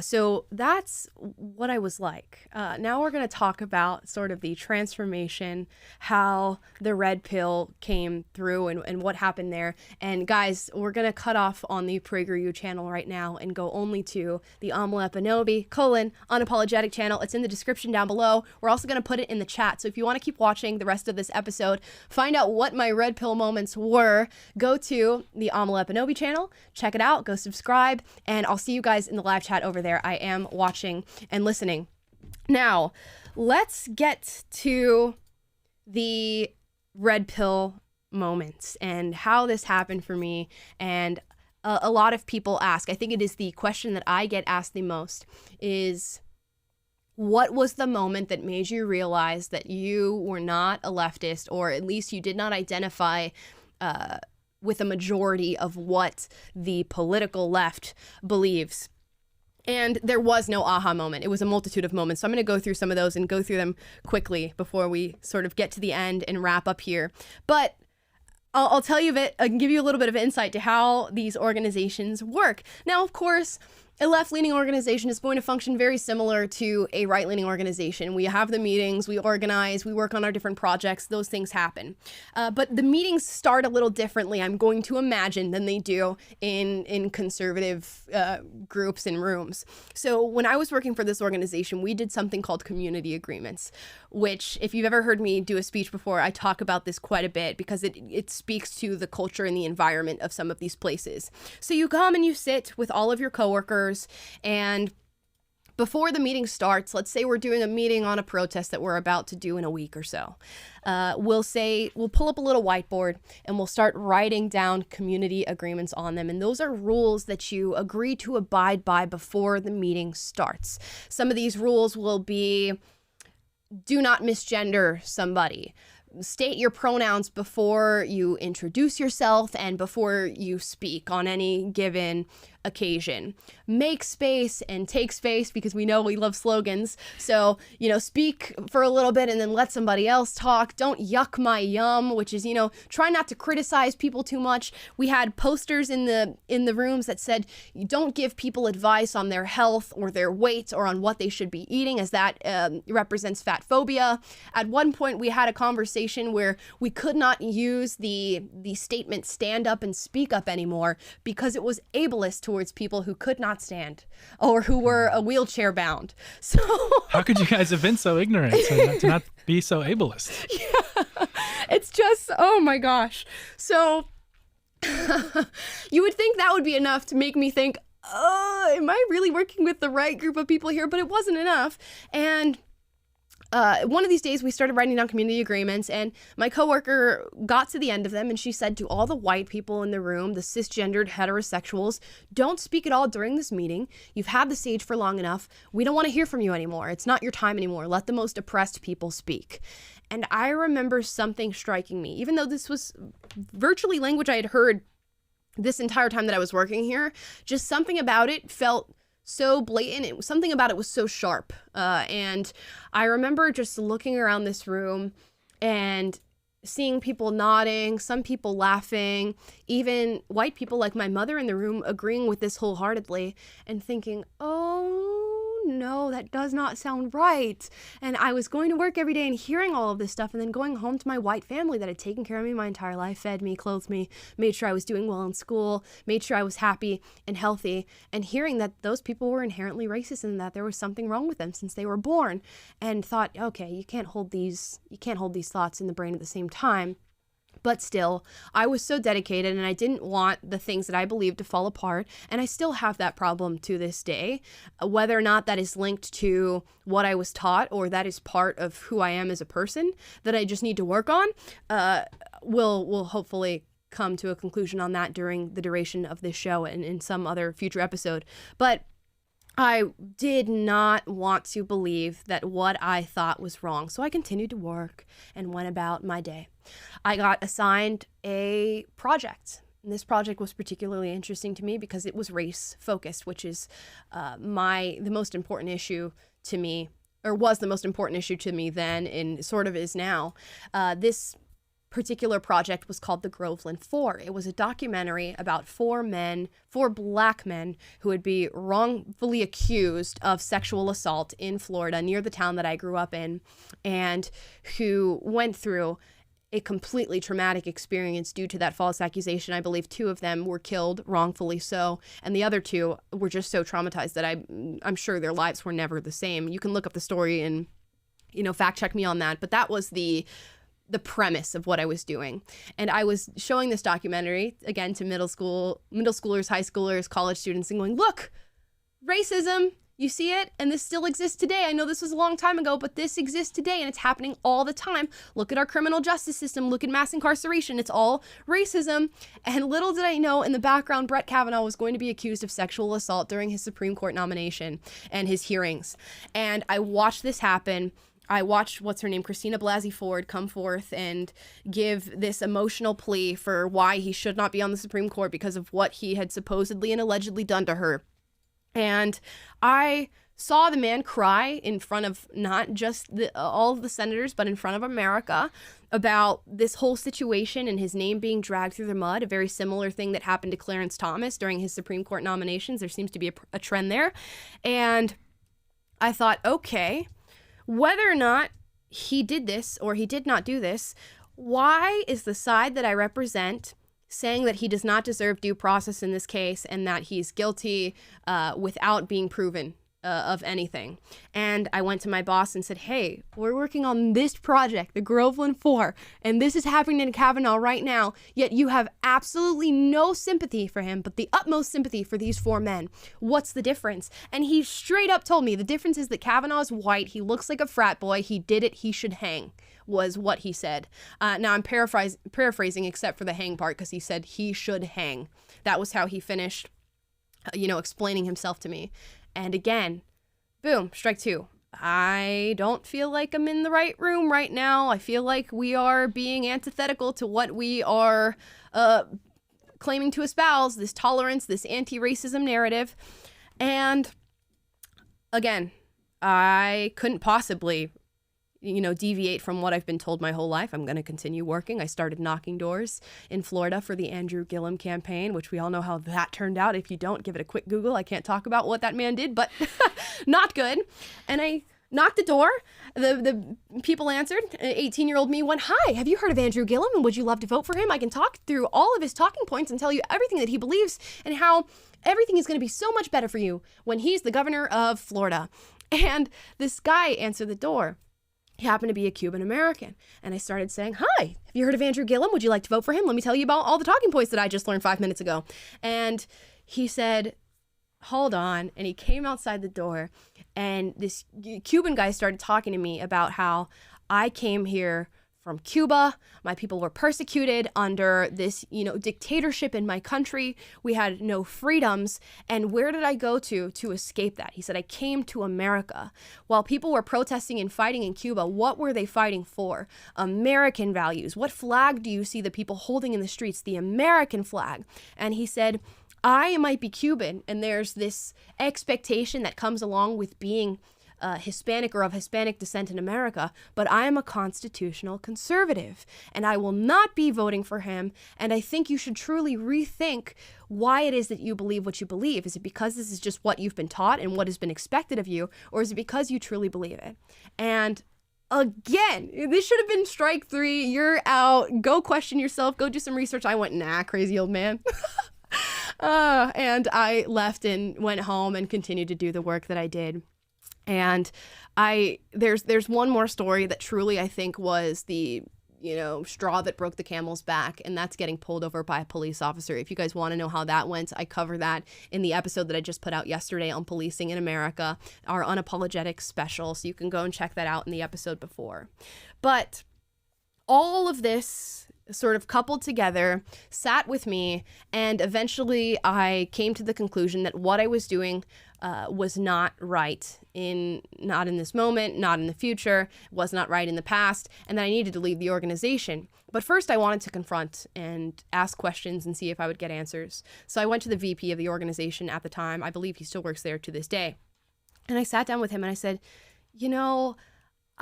So that's what I was like. Now we're going to talk about sort of the transformation, how the red pill came through and what happened there. And guys, we're going to cut off on the PragerU channel right now and go only to the Amala Unapologetic channel. It's in the description down below. We're also going to put it in the chat. So if you want to keep watching the rest of this episode, find out what my red pill moments were, go to the Amala channel, check it out, go subscribe, and I'll see you guys in the live chat over there. I am watching and listening. Now, let's get to the red pill moments and how this happened for me. And a lot of people ask, I think it is the question that I get asked the most, is what was the moment that made you realize that you were not a leftist, or at least you did not identify with a majority of what the political left believes? And there was no aha moment. It was a multitude of moments. So I'm going to go through some of those and go through them quickly before we sort of get to the end and wrap up here. But I'll tell you I can give you a little bit of insight to how these organizations work. Now, of course, a left-leaning organization is going to function very similar to a right-leaning organization. We have the meetings, we organize, we work on our different projects, those things happen. But the meetings start a little differently, I'm going to imagine, than they do in conservative groups and rooms. So when I was working for this organization, we did something called community agreements, which, if you've ever heard me do a speech before, I talk about this quite a bit because it speaks to the culture and the environment of some of these places. So you come and you sit with all of your coworkers, and before the meeting starts, let's say we're doing a meeting on a protest that we're about to do in a week or so. We'll pull up a little whiteboard and we'll start writing down community agreements on them. And those are rules that you agree to abide by before the meeting starts. Some of these rules will be, do not misgender somebody. State your pronouns before you introduce yourself and before you speak on any given occasion. Make space and take space, because we know we love slogans. So, speak for a little bit and then let somebody else talk. Don't yuck my yum, which is, try not to criticize people too much. We had posters in the rooms that said, you don't give people advice on their health or their weight or on what they should be eating, as that represents fat phobia. At one point, we had a conversation where we could not use the statement stand up and speak up anymore because it was ableist towards people who could not stand or who were wheelchair bound. So how could you guys have been so ignorant to not be so ableist? Yeah, it's just, oh my gosh. So you would think that would be enough to make me think, oh, am I really working with the right group of people here? But it wasn't enough. And one of these days we started writing down community agreements, and my coworker got to the end of them and she said to all the white people in the room, the cisgendered heterosexuals, don't speak at all during this meeting. You've had the stage for long enough. We don't want to hear from you anymore. It's not your time anymore. Let the most oppressed people speak. And I remember something striking me, even though this was virtually language I had heard this entire time that I was working here, just something about it felt so blatant. Something about it was so sharp. And I remember just looking around this room and seeing people nodding, some people laughing, even white people like my mother in the room agreeing with this wholeheartedly, and thinking, oh no, that does not sound right. And I was going to work every day and hearing all of this stuff, and then going home to my white family that had taken care of me my entire life, fed me, clothed me, made sure I was doing well in school, made sure I was happy and healthy, and hearing that those people were inherently racist and that there was something wrong with them since they were born, and thought, okay, you can't hold these thoughts in the brain at the same time. But still, I was so dedicated and I didn't want the things that I believed to fall apart. And I still have that problem to this day. Whether or not that is linked to what I was taught or that is part of who I am as a person that I just need to work on, we'll hopefully come to a conclusion on that during the duration of this show and in some other future episode. But I did not want to believe that what I thought was wrong. So I continued to work and went about my day. I got assigned a project. And this project was particularly interesting to me because it was race focused, which is the most important issue to me, or was the most important issue to me then and sort of is now. This particular project was called the Groveland Four. It was a documentary about four black men who would be wrongfully accused of sexual assault in Florida near the town that I grew up in, and who went through a completely traumatic experience due to that false accusation. I believe 2 of them were killed, wrongfully so, and the other 2 were just so traumatized that I'm sure their lives were never the same. You can look up the story and, fact check me on that, but that was the premise of what I was doing. And I was showing this documentary, again, to middle schoolers, high schoolers, college students, and going, look, racism, you see it? And this still exists today. I know this was a long time ago, but this exists today and it's happening all the time. Look at our criminal justice system. Look at mass incarceration. It's all racism. And little did I know, in the background, Brett Kavanaugh was going to be accused of sexual assault during his Supreme Court nomination and his hearings. And I watched this happen. I watched, Christina Blasey Ford come forth and give this emotional plea for why he should not be on the Supreme Court because of what he had supposedly and allegedly done to her. And I saw the man cry in front of not just all of the senators, but in front of America about this whole situation and his name being dragged through the mud, a very similar thing that happened to Clarence Thomas during his Supreme Court nominations. There seems to be a trend there. And I thought, okay, whether or not he did this or he did not do this, why is the side that I represent saying that he does not deserve due process in this case and that he's guilty without being proven of anything? And I went to my boss and said, hey, we're working on this project, the Groveland Four, and this is happening to Kavanaugh right now, yet you have absolutely no sympathy for him, but the utmost sympathy for these 4 men. What's the difference? And he straight up told me the difference is that Kavanaugh's white, he looks like a frat boy, he did it, he should hang, was what he said. Now I'm paraphrasing except for the hang part, because he said he should hang. That was how he finished, explaining himself to me. And again, boom, strike 2. I don't feel like I'm in the right room right now. I feel like we are being antithetical to what we are claiming to espouse, this tolerance, this anti-racism narrative. And again, I couldn't possibly deviate from what I've been told my whole life. I'm going to continue working. I started knocking doors in Florida for the Andrew Gillum campaign, which we all know how that turned out. If you don't, give it a quick Google. I can't talk about what that man did, but not good. And I knocked the door. The people answered. 18-year-old me went, hi, have you heard of Andrew Gillum? And would you love to vote for him? I can talk through all of his talking points and tell you everything that he believes and how everything is going to be so much better for you when he's the governor of Florida. And this guy answered the door. He happened to be a Cuban American. And I started saying, hi, have you heard of Andrew Gillum? Would you like to vote for him? Let me tell you about all the talking points that I just learned 5 minutes ago. And he said, hold on. And he came outside the door, and this Cuban guy started talking to me about how I came here from Cuba. My people were persecuted under this, dictatorship in my country. We had no freedoms. And where did I go to escape that? He said, I came to America. While people were protesting and fighting in Cuba, what were they fighting for? American values. What flag do you see the people holding in the streets? The American flag. And he said, I might be Cuban, and there's this expectation that comes along with being Hispanic or of Hispanic descent in America, but I am a constitutional conservative, and I will not be voting for him, and I think you should truly rethink why it is that you believe what you believe. Is it because this is just what you've been taught and what has been expected of you, or is it because you truly believe it? And again, this should have been strike 3. You're out. Go question yourself. Go do some research. I went, nah, crazy old man. And I left and went home and continued to do the work that I did. And there's one more story that truly I think was the straw that broke the camel's back, and that's getting pulled over by a police officer. If you guys want to know how that went, I cover that in the episode that I just put out yesterday on policing in America, our Unapologetic special, so you can go and check that out in the episode before. But all of this sort of coupled together sat with me, and eventually I came to the conclusion that what I was doing was not right, not in this moment, not in the future, was not right in the past, and that I needed to leave the organization. But first I wanted to confront and ask questions and see if I would get answers. So I went to the VP of the organization at the time. I believe he still works there to this day. And I sat down with him and I said,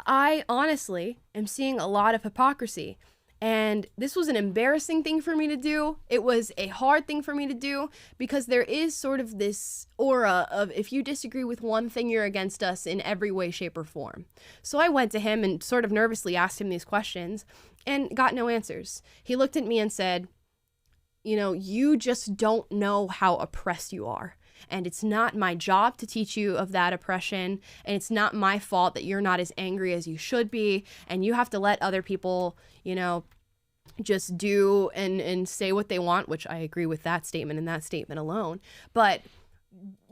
I honestly am seeing a lot of hypocrisy. And this was an embarrassing thing for me to do. It was a hard thing for me to do because there is sort of this aura of if you disagree with one thing, you're against us in every way, shape, or form. So I went to him and sort of nervously asked him these questions and got no answers. He looked at me and said, you just don't know how oppressed you are. And it's not my job to teach you of that oppression. And it's not my fault that you're not as angry as you should be. And you have to let other people, just do and say what they want, which I agree with that statement and that statement alone. But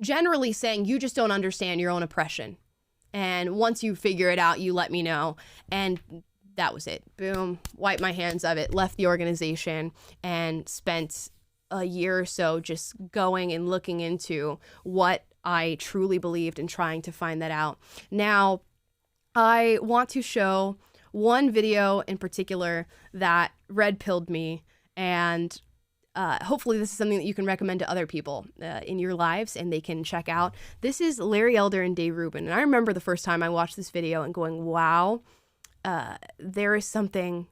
generally saying you just don't understand your own oppression. And once you figure it out, you let me know. And that was it. Boom. Wiped my hands of it, left the organization, and spent a year or so just going and looking into what I truly believed and trying to find that out. Now, I want to show one video in particular that red-pilled me, and hopefully this is something that you can recommend to other people in your lives and they can check out. This is Larry Elder and Dave Rubin, and I remember the first time I watched this video and going, wow, there is something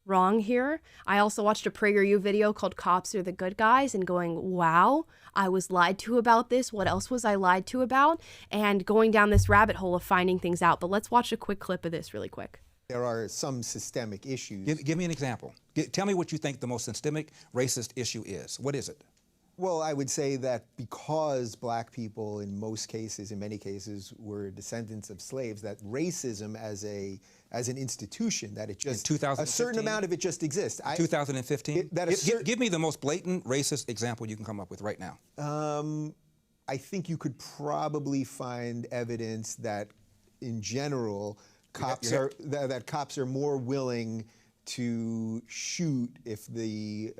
wrong here. I also watched a PragerU video called Cops Are the Good Guys and going, wow, I was lied to about this. What else was I lied to about? And going down this rabbit hole of finding things out. But let's watch a quick clip of this really quick. There are some systemic issues. Give me an example. Tell me what you think the most systemic racist issue is. What is it? Well, I would say that because black people in many cases, were descendants of slaves, that racism as an institution, that it just, a certain amount of it just exists. 2015? Give me the most blatant racist example you can come up with right now. I think you could probably find evidence that, in general, cops are more willing to shoot if the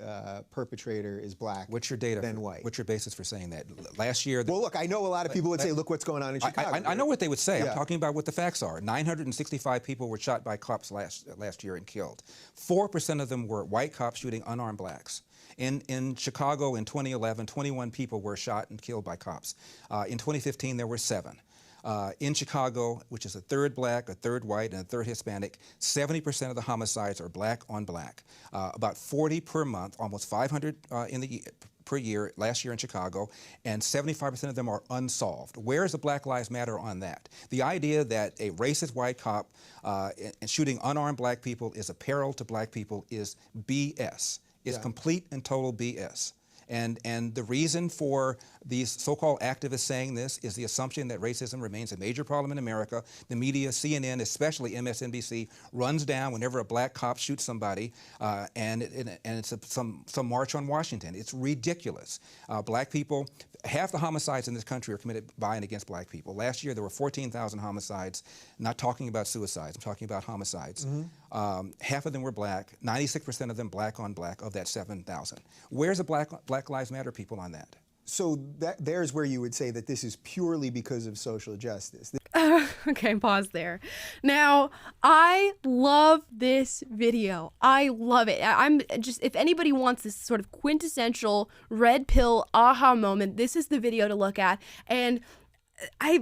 perpetrator is black than white. What's your basis for saying that? Last year... Well, look, I know a lot of people would say, look what's going on in Chicago. I know what they would say. Yeah. I'm talking about what the facts are. 965 people were shot by cops last year and killed. 4% of them were white cops shooting unarmed blacks. In Chicago in 2011, 21 people were shot and killed by cops. In 2015, there were 7. In Chicago, which is a third black, a third white, and a third Hispanic, 70% of the homicides are black on black. About 40 per month, almost 500 per year, last year in Chicago, and 75% of them are unsolved. Where is the Black Lives Matter on that? The idea that a racist white cop and shooting unarmed black people is a peril to black people is BS. It's complete and total BS. And the reason for these so-called activists saying this is the assumption that racism remains a major problem in America. The media, CNN, especially MSNBC, runs down whenever a black cop shoots somebody, and it's some march on Washington. It's ridiculous. Black people, half the homicides in this country are committed by and against black people. Last year there were 14,000 homicides. Not talking about suicides, I'm talking about homicides. Mm-hmm. Half of them were black, 96% of them black on black of that 7,000. Where's the Black Lives Matter people on that? So there's where you would say that this is purely because of social justice. Okay, pause there. Now, I love this video. I love it. I'm just, if anybody wants this sort of quintessential red pill aha moment, this is the video to look at. And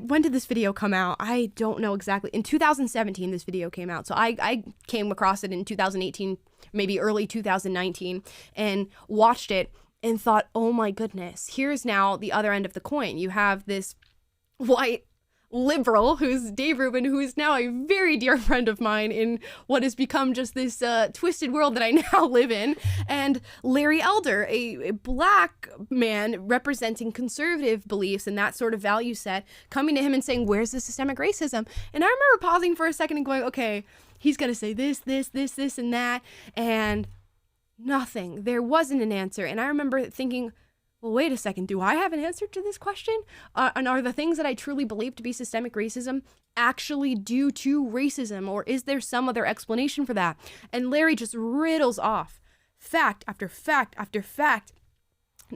when did this video come out? I don't know exactly. In 2017, this video came out. So I came across it in 2018, maybe early 2019, and watched it and thought, oh my goodness, here's now the other end of the coin. You have this white liberal who's Dave Rubin, who is now a very dear friend of mine in what has become just this twisted world that I now live in, and Larry Elder, a black man representing conservative beliefs and that sort of value set, coming to him and saying, where's the systemic racism? And I remember pausing for a second and going, okay, he's going to say this, and that, and nothing. There wasn't an answer. And I remember thinking, well, wait a second, do I have an answer to this question? And are the things that I truly believe to be systemic racism actually due to racism, or is there some other explanation for that? And Larry just riddles off fact after fact after fact,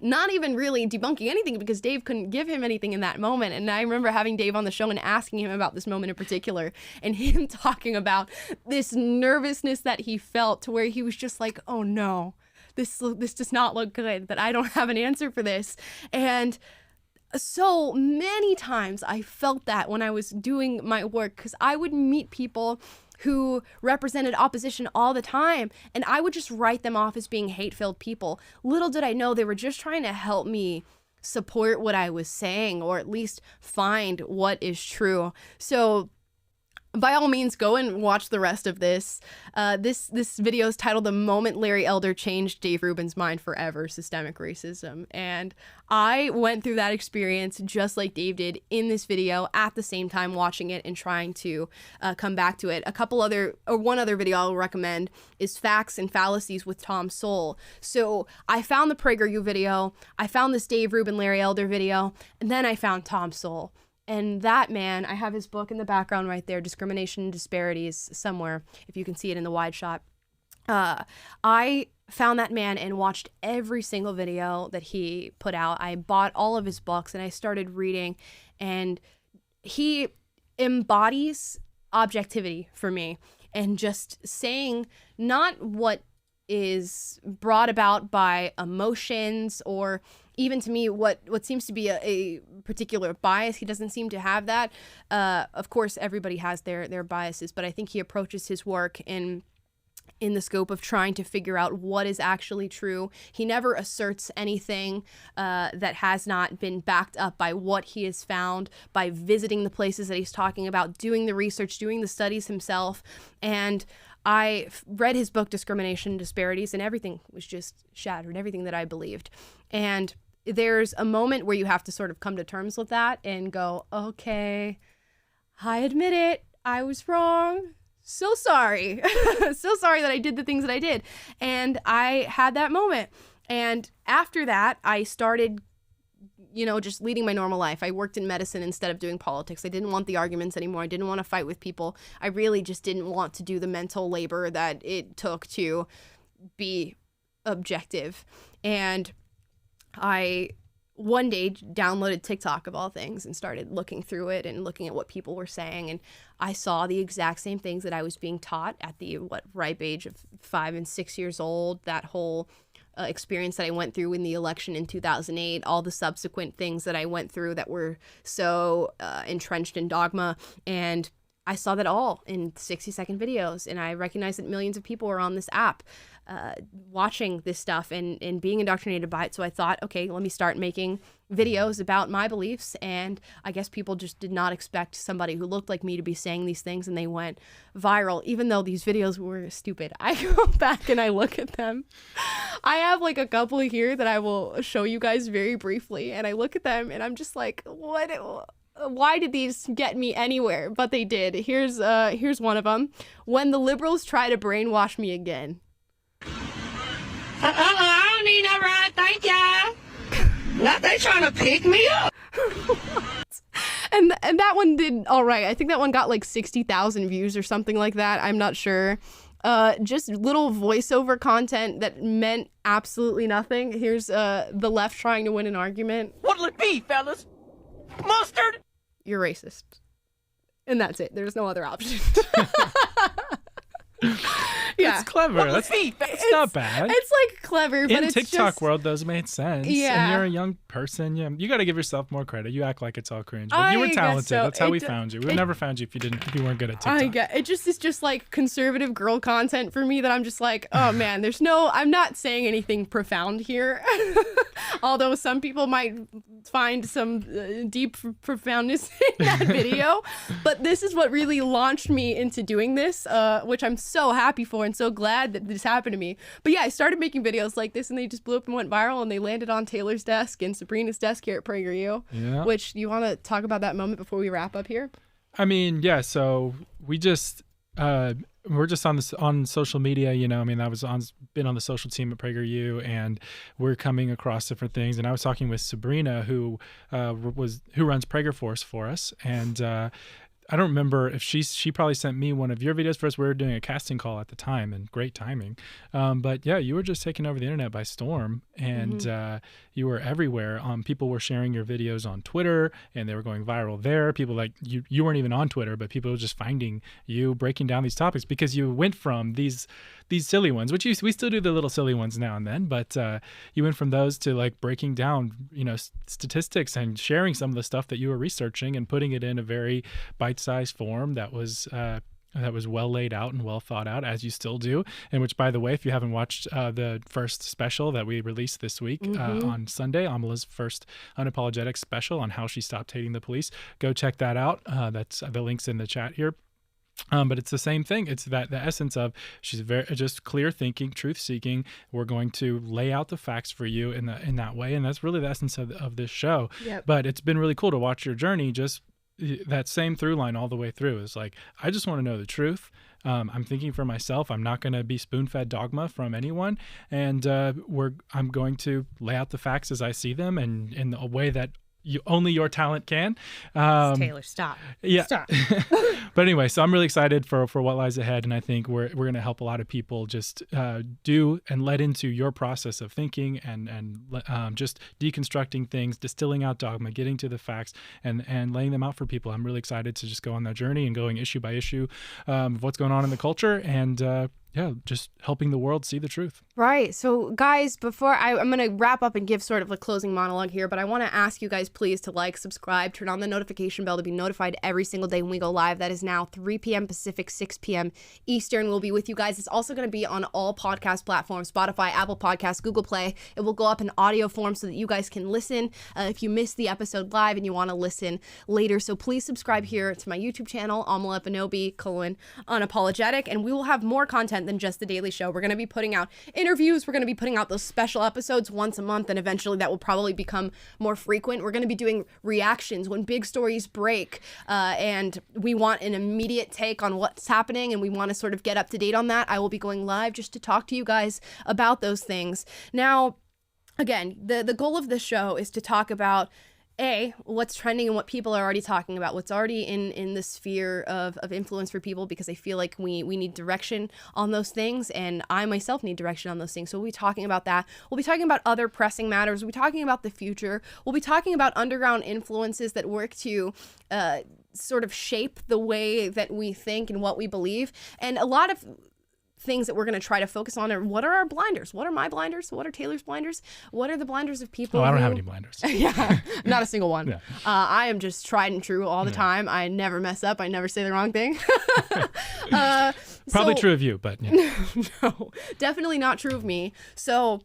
not even really debunking anything because Dave couldn't give him anything in that moment. And I remember having Dave on the show and asking him about this moment in particular, and him talking about this nervousness that he felt, to where he was just like, oh no, this does not look good, that I don't have an answer for this. And so many times I felt that when I was doing my work, because I would meet people who represented opposition all the time, and I would just write them off as being hate-filled people. Little did I know they were just trying to help me support what I was saying, or at least find what is true. So by all means, go and watch the rest of this. This video is titled "The Moment Larry Elder Changed Dave Rubin's Mind Forever: Systemic Racism." And I went through that experience just like Dave did in this video, at the same time watching it and trying to come back to it. One other video I'll recommend is Facts and Fallacies with Tom Sowell. So I found the PragerU video, I found this Dave Rubin, Larry Elder video, and then I found Tom Sowell. And that man, I have his book in the background right there, Discrimination and Disparities, somewhere, if you can see it in the wide shot. I found that man and watched every single video that he put out. I bought all of his books and I started reading, and he embodies objectivity for me, and just saying not what is brought about by emotions, or even to me what seems to be a particular bias. He doesn't seem to have that. Of course, everybody has their biases, but I think he approaches his work in the scope of trying to figure out what is actually true. He never asserts anything that has not been backed up by what he has found, by visiting the places that he's talking about, doing the research, doing the studies himself. And I read his book, Discrimination and Disparities, and everything was just shattered, everything that I believed. And there's a moment where you have to sort of come to terms with that and go, okay, I admit it, I was wrong. So sorry. So sorry that I did the things that I did. And I had that moment. And after that, I started, just leading my normal life. I worked in medicine instead of doing politics. I didn't want the arguments anymore. I didn't want to fight with people. I really just didn't want to do the mental labor that it took to be objective. And I one day downloaded TikTok, of all things, and started looking through it and looking at what people were saying. And I saw the exact same things that I was being taught at the ripe age of 5 and 6 years old. That whole experience that I went through in the election in 2008, all the subsequent things that I went through that were so entrenched in dogma. And I saw that all in 60-second videos. And I recognized that millions of people were on this app watching this stuff and being indoctrinated by it. So I thought, okay, let me start making videos about my beliefs. And I guess people just did not expect somebody who looked like me to be saying these things, and they went viral, even though these videos were stupid. I go back and I look at them. I have like a couple here that I will show you guys very briefly, and I look at them and I'm just like, why did these get me anywhere? But they did. Here's one of them. When the liberals try to brainwash me again. I don't need no ride, thank ya. Not they trying to pick me up. And that one did all right. I think that one got like 60,000 views or something like that. I'm not sure. Just little voiceover content that meant absolutely nothing. Here's the left trying to win an argument. What'll it be, fellas? Mustard? You're racist. And that's it. There's no other option. Yeah. It's clever. It's not bad. It's like clever, but in it's TikTok just... world, those made sense. Yeah. And you're a young person. Yeah, you got to give yourself more credit. You act like it's all cringe, but you were talented. So. That's how we found you. We never found you if you weren't good at TikTok. I get it. It's just like conservative girl content for me that I'm just like, oh man, I'm not saying anything profound here. Although some people might find some deep profoundness in that video, but this is what really launched me into doing this, which I'm so happy for and so glad that this happened to me. But yeah, I started making videos like this and they just blew up and went viral, and they landed on Taylor's desk and Sabrina's desk here at PragerU. Yeah. Which, you want to talk about that moment before we wrap up here? I mean, yeah, so we just we're just on social media, I mean, been on the social team at PragerU, and we're coming across different things. And I was talking with Sabrina, who runs Prager Force for us, and I don't remember if she probably sent me one of your videos first. We were doing a casting call at the time, and great timing. But yeah, you were just taking over the internet by storm, and you were everywhere. People were sharing your videos on Twitter, and they were going viral there. People like you weren't even on Twitter, but people were just finding you, breaking down these topics, because you went from these silly ones, which we still do the little silly ones now and then, but you went from those to like breaking down, statistics and sharing some of the stuff that you were researching and putting it in a very bite-sized form that was well laid out and well thought out, as you still do. And which, by the way, if you haven't watched the first special that we released this week on Sunday, Amala's first Unapologetic special on how she stopped hating the police, go check that out. That's the link's in the chat here. But it's the same thing. It's the essence of, she's very just clear thinking, truth seeking. We're going to lay out the facts for you in that way, and that's really the essence of this show. Yep. But it's been really cool to watch your journey. Just that same through line all the way through is like, I just want to know the truth. I'm thinking for myself. I'm not going to be spoon-fed dogma from anyone, and I'm going to lay out the facts as I see them, and in a way that only your talent can. Taylor, stop. Yeah. Stop. But anyway, so I'm really excited for what lies ahead, and I think we're going to help a lot of people just do and let into your process of thinking and just deconstructing things, distilling out dogma, getting to the facts, and laying them out for people. I'm really excited to just go on that journey and going issue by issue of what's going on in the culture, and just helping the world see the truth. Right. So, guys, before I'm going to wrap up and give sort of a closing monologue here, but I want to ask you guys, please, to like, subscribe, turn on the notification bell to be notified every single day when we go live. That is now 3 p.m. Pacific, 6 p.m. Eastern. We'll be with you guys. It's also going to be on all podcast platforms, Spotify, Apple Podcasts, Google Play. It will go up in audio form so that you guys can listen if you missed the episode live and you want to listen later. So please subscribe here to my YouTube channel, Amala Unapologetic, and we will have more content than just the daily show. We're going to be putting out interviews. We're going to be putting out those special episodes once a month, and eventually that will probably become more frequent. We're going to be doing reactions when big stories break, and we want an immediate take on what's happening, and we want to sort of get up to date on that. I will be going live just to talk to you guys about those things. Now, again, the goal of this show is to talk about what's trending and what people are already talking about, what's already in the sphere of influence for people, because I feel like we need direction on those things, and I myself need direction on those things. So we'll be talking about that. We'll be talking about other pressing matters. We'll be talking about the future. We'll be talking about underground influences that work to sort of shape the way that we think and what we believe. And a lot of things that we're going to try to focus on are, what are our blinders? What are my blinders? What are Taylor's blinders? What are the blinders of people? I don't have any blinders. Yeah, not a single one. Yeah. I am just tried and true all the time. I never mess up. I never say the wrong thing. Probably true of you, but yeah. No, definitely not true of me. So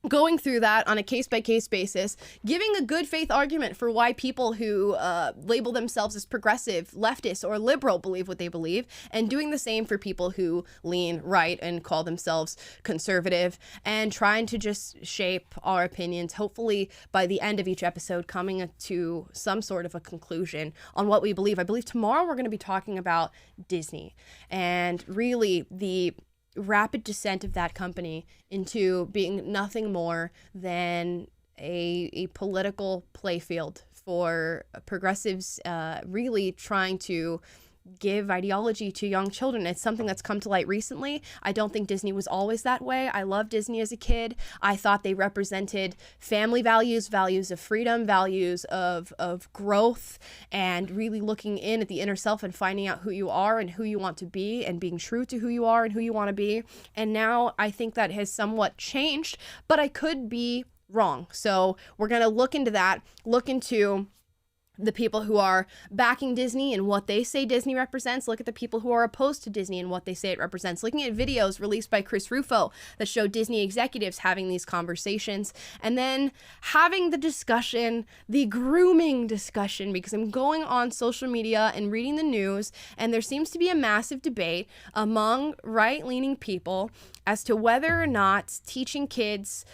going through that on a case-by-case basis, giving a good faith argument for why people who label themselves as progressive, leftist, or liberal believe what they believe, and doing the same for people who lean right and call themselves conservative, and trying to just shape our opinions, hopefully by the end of each episode coming to some sort of a conclusion on what we believe. I believe tomorrow we're going to be talking about Disney, and really the rapid descent of that company into being nothing more than a political playfield for progressives, really trying to give ideology to young children. It's something that's come to light recently. I don't think Disney was always that way. I loved Disney as a kid. I thought they represented family values, values of freedom, values of growth, and really looking in at the inner self and finding out who you are and who you want to be, and being true to who you are and who you want to be. And now I think that has somewhat changed, but I could be wrong. So we're going to look into that, look into the people who are backing Disney and what they say Disney represents, look at the people who are opposed to Disney and what they say it represents, looking at videos released by Chris Rufo that show Disney executives having these conversations, and then having the discussion, the grooming discussion, because I'm going on social media and reading the news, and there seems to be a massive debate among right-leaning people as to whether or not teaching kids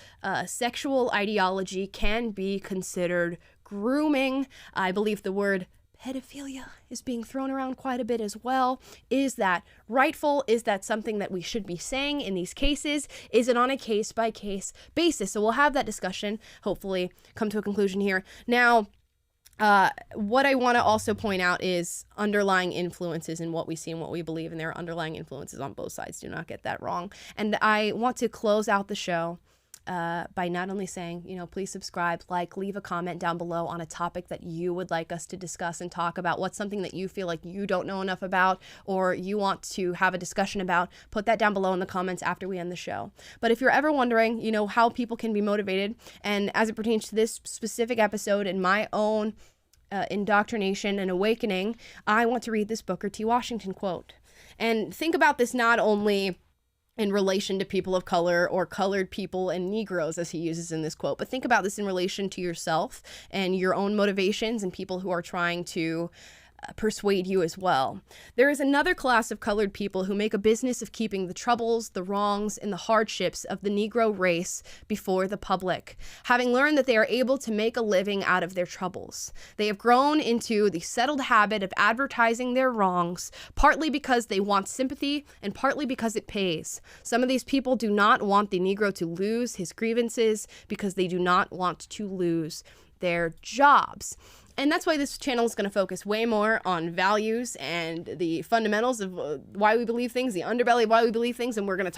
sexual ideology can be considered grooming. I believe the word pedophilia is being thrown around quite a bit as well. Is that rightful? Is that something that we should be saying in these cases? Is it on a case-by-case basis? So we'll have that discussion, hopefully come to a conclusion here. Now, what I want to also point out is underlying influences in what we see and what we believe, and there are underlying influences on both sides. Do not get that wrong. And I want to close out the show by not only saying, please subscribe, leave a comment down below on a topic that you would like us to discuss and talk about. What's something that you feel like you don't know enough about or you want to have a discussion about? Put that down below in the comments after we end the show. But if you're ever wondering, how people can be motivated, and as it pertains to this specific episode and my own indoctrination and awakening, I want to read this Booker T. Washington quote. And think about this not only in relation to people of color or colored people and Negroes, as he uses in this quote, but think about this in relation to yourself and your own motivations and people who are trying to persuade you as well. There is another class of colored people who make a business of keeping the troubles, the wrongs, and the hardships of the Negro race before the public, having learned that they are able to make a living out of their troubles. They have grown into the settled habit of advertising their wrongs, partly because they want sympathy and partly because it pays. Some of these people do not want the Negro to lose his grievances because they do not want to lose their jobs. And that's why this channel is going to focus way more on values and the fundamentals of why we believe things, the underbelly of why we believe things. And we are not going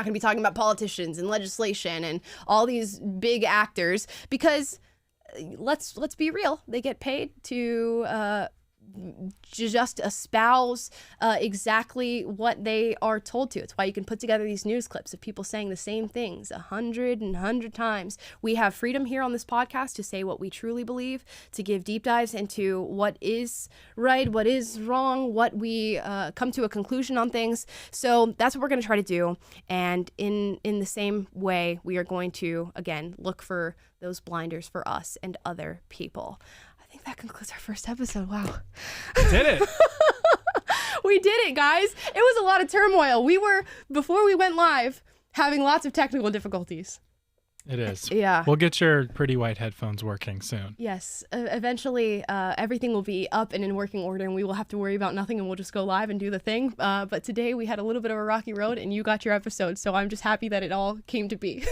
to be talking about politicians and legislation and all these big actors, because let's be real. They get paid to just espouse exactly what they are told to. It's why you can put together these news clips of people saying the same things 100 times. We have freedom here on this podcast to say what we truly believe, to give deep dives into what is right, what is wrong, what we come to a conclusion on things. So that's what we're going to try to do. And in the same way, we are going to, again, look for those blinders for us and other people. I think that concludes our first episode. Wow. Did it. We did it, guys. It was a lot of turmoil. We were, before we went live, having lots of technical difficulties. It is. Yeah. We'll get your pretty white headphones working soon. Yes. Eventually, everything will be up and in working order, and we will have to worry about nothing, and we'll just go live and do the thing. But today we had a little bit of a rocky road, and you got your episode, so I'm just happy that it all came to be.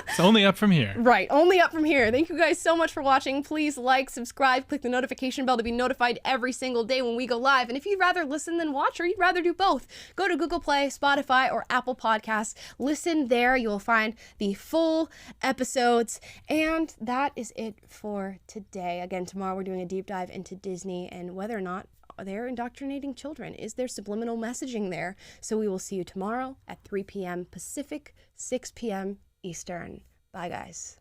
It's only up from here. Right, only up from here. Thank you guys so much for watching. Please like, subscribe, click the notification bell to be notified every single day when we go live. And if you'd rather listen than watch, or you'd rather do both, go to Google Play, Spotify, or Apple Podcasts. Listen there. You'll find the full episodes. And that is it for today. Again, tomorrow we're doing a deep dive into Disney and whether or not they're indoctrinating children. Is there subliminal messaging there? So we will see you tomorrow at 3 p.m. Pacific, 6 p.m. Eastern. Bye, guys.